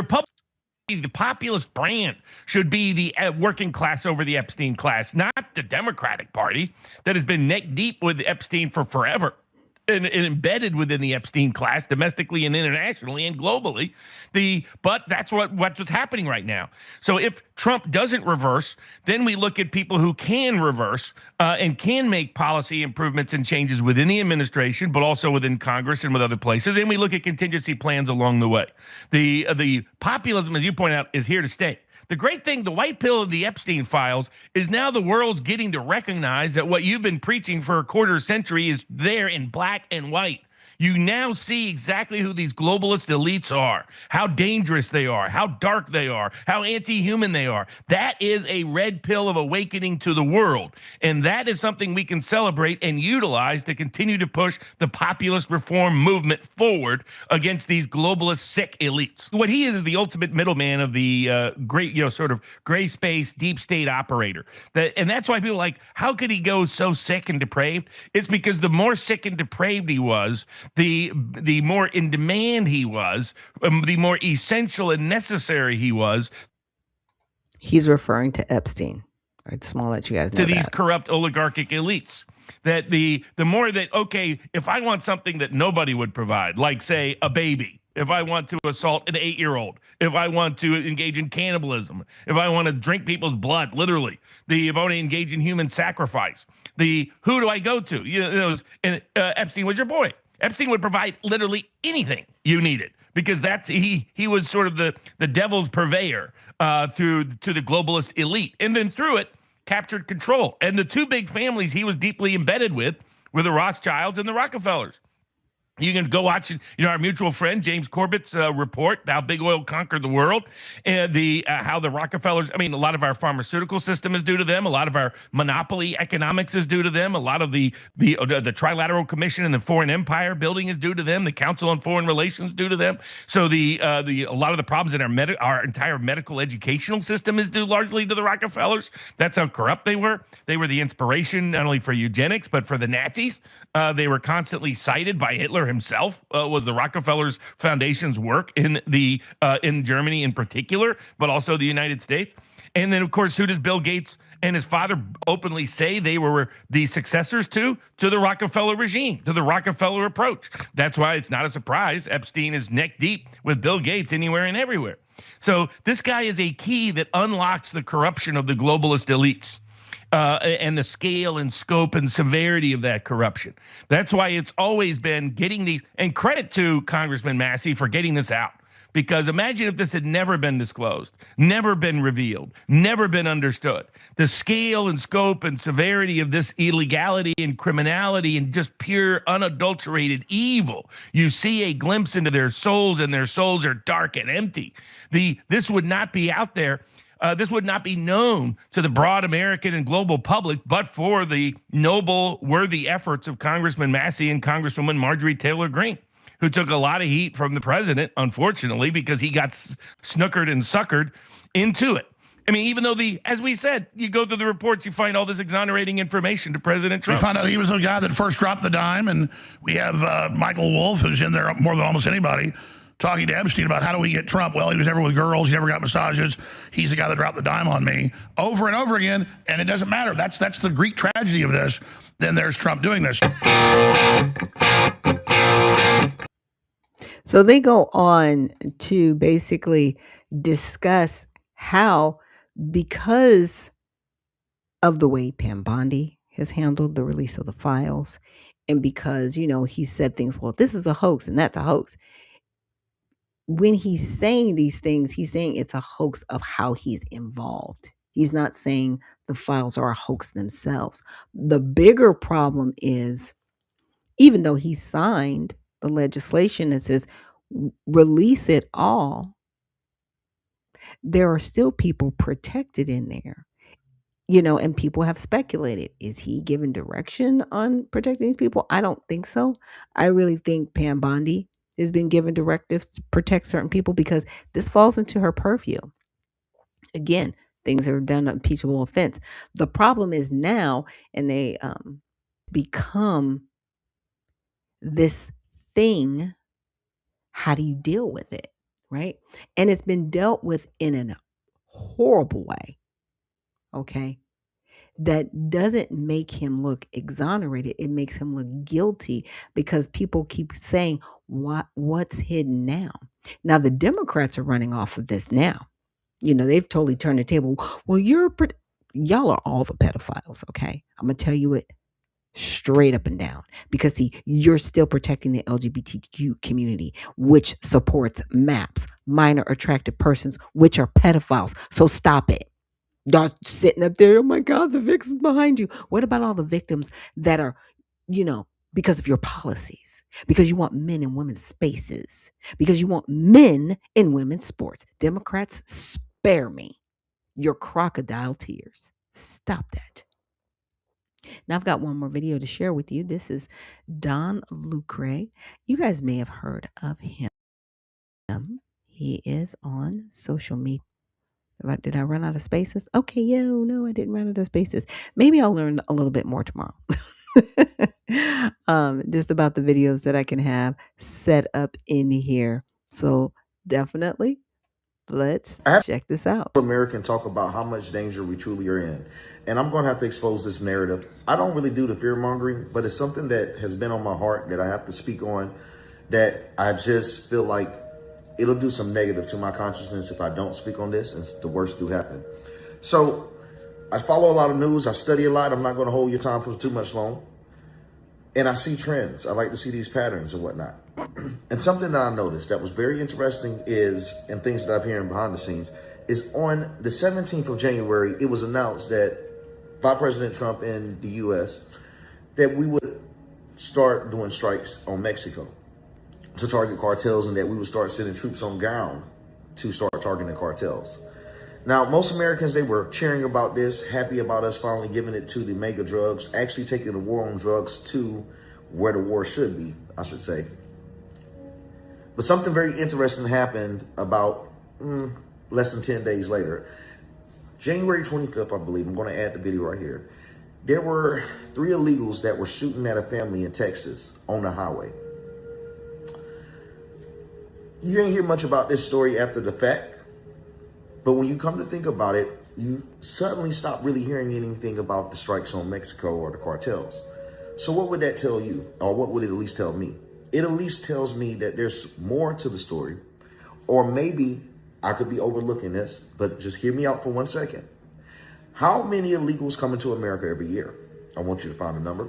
populist brand should be the working class over the Epstein class, not the Democratic Party that has been neck deep with Epstein for forever. And embedded within the Epstein class, domestically and internationally and globally. But that's what's happening right now. So if Trump doesn't reverse, then we look at people who can reverse and can make policy improvements and changes within the administration, but also within Congress and with other places. And we look at contingency plans along the way. The populism, as you point out, is here to stay. The great thing, the white pill of the Epstein files, is now the world's getting to recognize that what you've been preaching for a quarter century is there in black and white. You now see exactly who these globalist elites are, how dangerous they are, how dark they are, how anti-human they are. That is a red pill of awakening to the world. And that is something we can celebrate and utilize to continue to push the populist reform movement forward against these globalist sick elites. What he is the ultimate middleman of the great, sort of gray space, deep state operator. And that's why people are like, how could he go so sick and depraved? It's because the more sick and depraved he was, the more in demand he was, the more essential and necessary he was. He's referring to Epstein. All right, small that you guys know to these that. Corrupt oligarchic elites. That the more that, okay, if I want something that nobody would provide, like say a baby, if I want to assault an 8-year-old, if I want to engage in cannibalism, if I want to drink people's blood, literally, if I want to engage in human sacrifice, who do I go to? Epstein was your boy. Epstein would provide literally anything you needed, because he was sort of the devil's purveyor to the globalist elite, and then through it captured control. And the 2 big families he was deeply embedded with were the Rothschilds and the Rockefellers. You can go watch, our mutual friend James Corbett's report, How Big Oil Conquered the World, and how the Rockefellers. A lot of our pharmaceutical system is due to them. A lot of our monopoly economics is due to them. A lot of the Trilateral Commission and the Foreign Empire building is due to them. The Council on Foreign Relations due to them. So a lot of the problems in our entire medical educational system is due largely to the Rockefellers. That's how corrupt they were. They were the inspiration not only for eugenics but for the Nazis. They were constantly cited by Hitler himself. Was the Rockefellers Foundation's work in Germany in particular, but also the United States. And then, of course, who does Bill Gates and his father openly say they were the successors to the Rockefeller regime, to the Rockefeller approach? That's why it's not a surprise Epstein is neck deep with Bill Gates anywhere and everywhere. So this guy is a key that unlocks the corruption of the globalist elites. And the scale and scope and severity of that corruption. That's why it's always been getting these, and credit to Congressman Massey for getting this out. Because imagine if this had never been disclosed, never been revealed, never been understood. The scale and scope and severity of this illegality and criminality and just pure unadulterated evil. You see a glimpse into their souls, and their souls are dark and empty. This would not be out there. This would not be known to the broad American and global public but for the noble, worthy efforts of Congressman Massey and Congresswoman Marjorie Taylor Greene, who took a lot of heat from the president, unfortunately, because he got snookered and suckered into it. Even though as we said, you go through the reports, you find all this exonerating information to President Trump. We found out he was the guy that first dropped the dime, and we have Michael Wolff, who's in there more than almost anybody, talking to Epstein about how do we get Trump. Well, he was never with girls. He never got massages. He's the guy that dropped the dime on me over and over again. And it doesn't matter. That's the Greek tragedy of this. Then there's Trump doing this. So they go on to basically discuss how, because of the way Pam Bondi has handled the release of the files, and because, he said things, well, this is a hoax and that's a hoax. when he's saying these things, he's saying it's a hoax of how he's involved. He's not saying the files are a hoax themselves. The bigger problem is, even though he signed the legislation that says release it all, there are still people protected in there. And people have speculated, is he giving direction on protecting these people? I don't think so. I really think Pam Bondi has been given directives to protect certain people because this falls into her purview. Again, things are done impeachable offense. The problem is now, and they become this thing. How do you deal with it? Right? And it's been dealt with in a horrible way. Okay. That doesn't make him look exonerated. It makes him look guilty because people keep saying, what's hidden now? Now, the Democrats are running off of this now. They've totally turned the table. Well, y'all are all the pedophiles, okay? I'm going to tell you it straight up and down. Because, see, you're still protecting the LGBTQ community, which supports MAPS, minor attracted persons, which are pedophiles. So stop it. Y'all sitting up there, oh my God, the victims behind you. What about all the victims that are, because of your policies, because you want men in women's spaces, because you want men in women's sports? Democrats, spare me your crocodile tears. Stop that. Now, I've got one more video to share with you. This is Don Lucre. You guys may have heard of him. He is on social media. Did I run out of spaces? Okay, no, I didn't run out of spaces. Maybe I'll learn a little bit more tomorrow. Just about the videos that I can have set up in here. So definitely, let's check this out. American talk about how much danger we truly are in. And I'm going to have to expose this narrative. I don't really do the fear mongering, but it's something that has been on my heart that I have to speak on, that I just feel like it'll do some negative to my consciousness if I don't speak on this, and the worst do happen. So I follow a lot of news. I study a lot. I'm not going to hold your time for too much long. And I see trends. I like to see these patterns and whatnot. And something that I noticed that was very interesting is, and things that I've heard behind the scenes, is on the 17th of January, it was announced that by President Trump in the U.S. that we would start doing strikes on Mexico to target cartels, and that we would start sending troops on ground to start targeting cartels. Now, most Americans, they were cheering about this, happy about us finally giving it to the mega drugs, actually taking the war on drugs to where the war should be, I should say. But something very interesting happened about less than 10 days later. January 25th, I believe, I'm going to add the video right here. There were 3 illegals that were shooting at a family in Texas on the highway. You didn't hear much about this story after the fact, but when you come to think about it, you suddenly stop really hearing anything about the strikes on Mexico or the cartels. So what would that tell you? Or what would it at least tell me? It at least tells me that there's more to the story, or maybe I could be overlooking this, but just hear me out for 1 second. How many illegals come into America every year? I want you to find a number.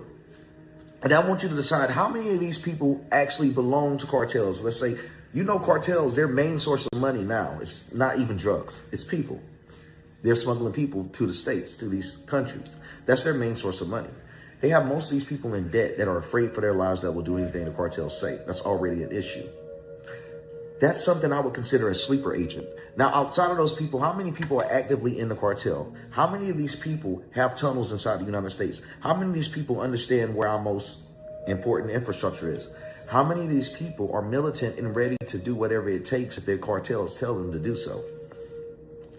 And I want you to decide how many of these people actually belong to cartels. Let's say, cartels, their main source of money now, it's not even drugs, it's people. They're smuggling people to the states, to these countries. That's their main source of money. They have most of these people in debt that are afraid for their lives that will do anything the cartels say. That's already an issue. That's something I would consider a sleeper agent. Now, outside of those people, how many people are actively in the cartel? How many of these people have tunnels inside the United States? How many of these people understand where our most important infrastructure is? How many of these people are militant and ready to do whatever it takes if their cartels tell them to do so?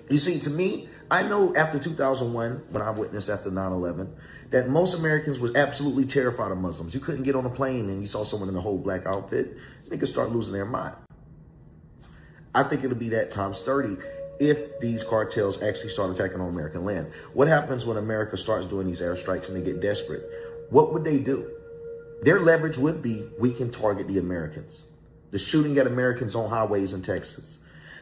You see, to me, I know after 2001, when I witnessed after 9/11, that most Americans were absolutely terrified of Muslims. You couldn't get on a plane and you saw someone in a whole black outfit, they could start losing their mind. I think it'll be that times 30 if these cartels actually start attacking on American land. What happens when America starts doing these airstrikes and they get desperate? What would they do? Their leverage would be, we can target the Americans. The shooting at Americans on highways in Texas.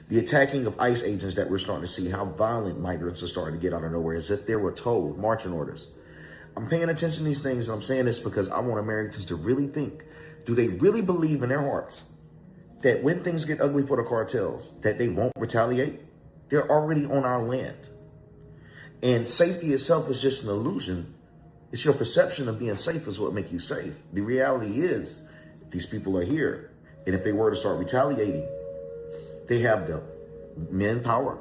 The attacking of ICE agents that we're starting to see, how violent migrants are starting to get out of nowhere as if they were told, marching orders. I'm paying attention to these things, and I'm saying this because I want Americans to really think, do they really believe in their hearts that when things get ugly for the cartels, that they won't retaliate. They're already on our land. And safety itself is just an illusion. It's your perception of being safe is what makes you safe. The reality is these people are here. And if they were to start retaliating, they have the manpower,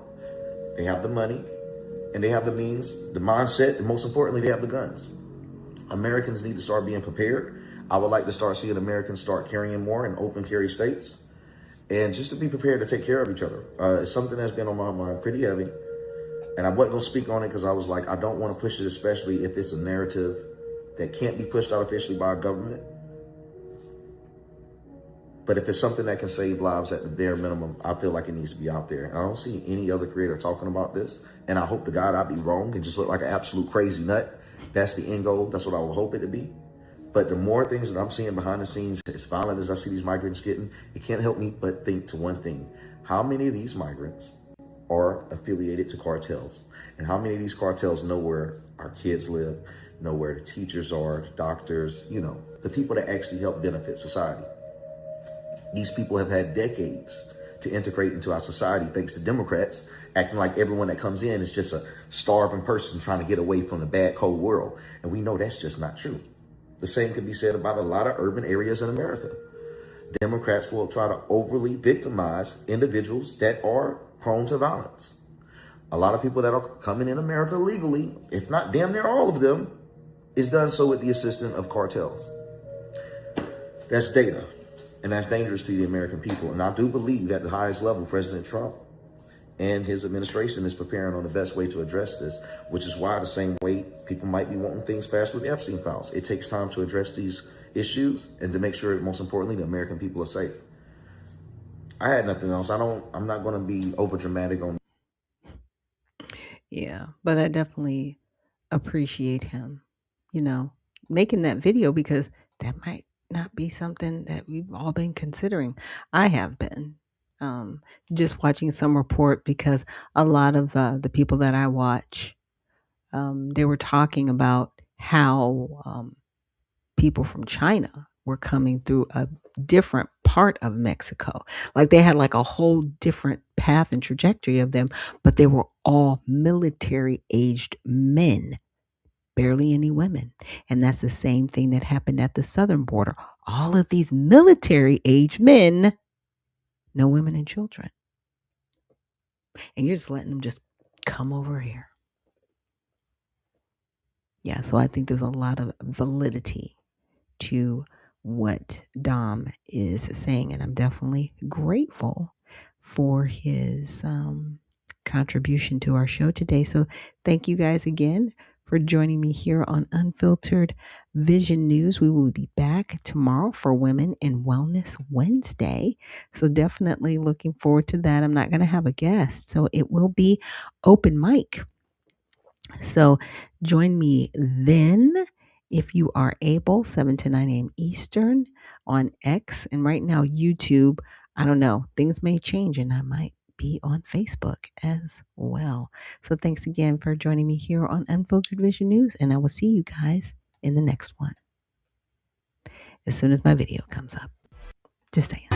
they have the money, and they have the means, the mindset, and most importantly, they have the guns. Americans need to start being prepared. I would like to start seeing Americans start carrying more in open carry states. And just to be prepared to take care of each other. It's something that's been on my mind pretty heavy. And I wasn't going to speak on it because I was like, I don't want to push it, especially if it's a narrative that can't be pushed out officially by a government. But if it's something that can save lives at the bare minimum, I feel like it needs to be out there. And I don't see any other creator talking about this. And I hope to God I'll be wrong and just look like an absolute crazy nut. That's the end goal. That's what I would hope it to be. But the more things that I'm seeing behind the scenes, as violent as I see these migrants getting, it can't help me but think to one thing. How many of these migrants are affiliated to cartels? And how many of these cartels know where our kids live, know where the teachers are, the doctors, you know, the people that actually help benefit society? These people have had decades to integrate into our society thanks to Democrats acting like everyone that comes in is just a starving person trying to get away from the bad, cold world. And we know that's just not true. The same can be said about a lot of urban areas in America. Democrats will try to overly victimize individuals that are prone to violence. A lot of people that are coming in America legally, if not damn near all of them, is done so with the assistance of cartels. That's data, and that's dangerous to the American people. And I do believe at the highest level, President Trump and his administration is preparing on the best way to address this, which is why the same way people might be wanting things passed with Epstein files. It takes time to address these issues and to make sure, most importantly, the American people are safe. I had nothing else. I'm not going to be over dramatic on. Yeah, but I definitely appreciate him, making that video because that might not be something that we've all been considering. I have been. Just watching some report because a lot of the people that I watch, they were talking about how people from China were coming through a different part of Mexico. Like they had like a whole different path and trajectory of them, but they were all military aged men, barely any women. And that's the same thing that happened at the southern border. All of these military aged men, no women and children. And you're just letting them just come over here. Yeah, so I think there's a lot of validity to what Dom is saying, and I'm definitely grateful for his contribution to our show today. So thank you guys again for joining me here on Unfiltered Vision News. We will be back tomorrow for Women in Wellness Wednesday. So definitely looking forward to that. I'm not going to have a guest, so it will be open mic. So join me then if you are able, 7 to 9 a.m. Eastern on X. And right now, YouTube, I don't know, things may change and I might be on Facebook as well. So thanks again for joining me here on Unfiltered Vision News. And I will see you guys in the next one as soon as my video comes up. Just saying.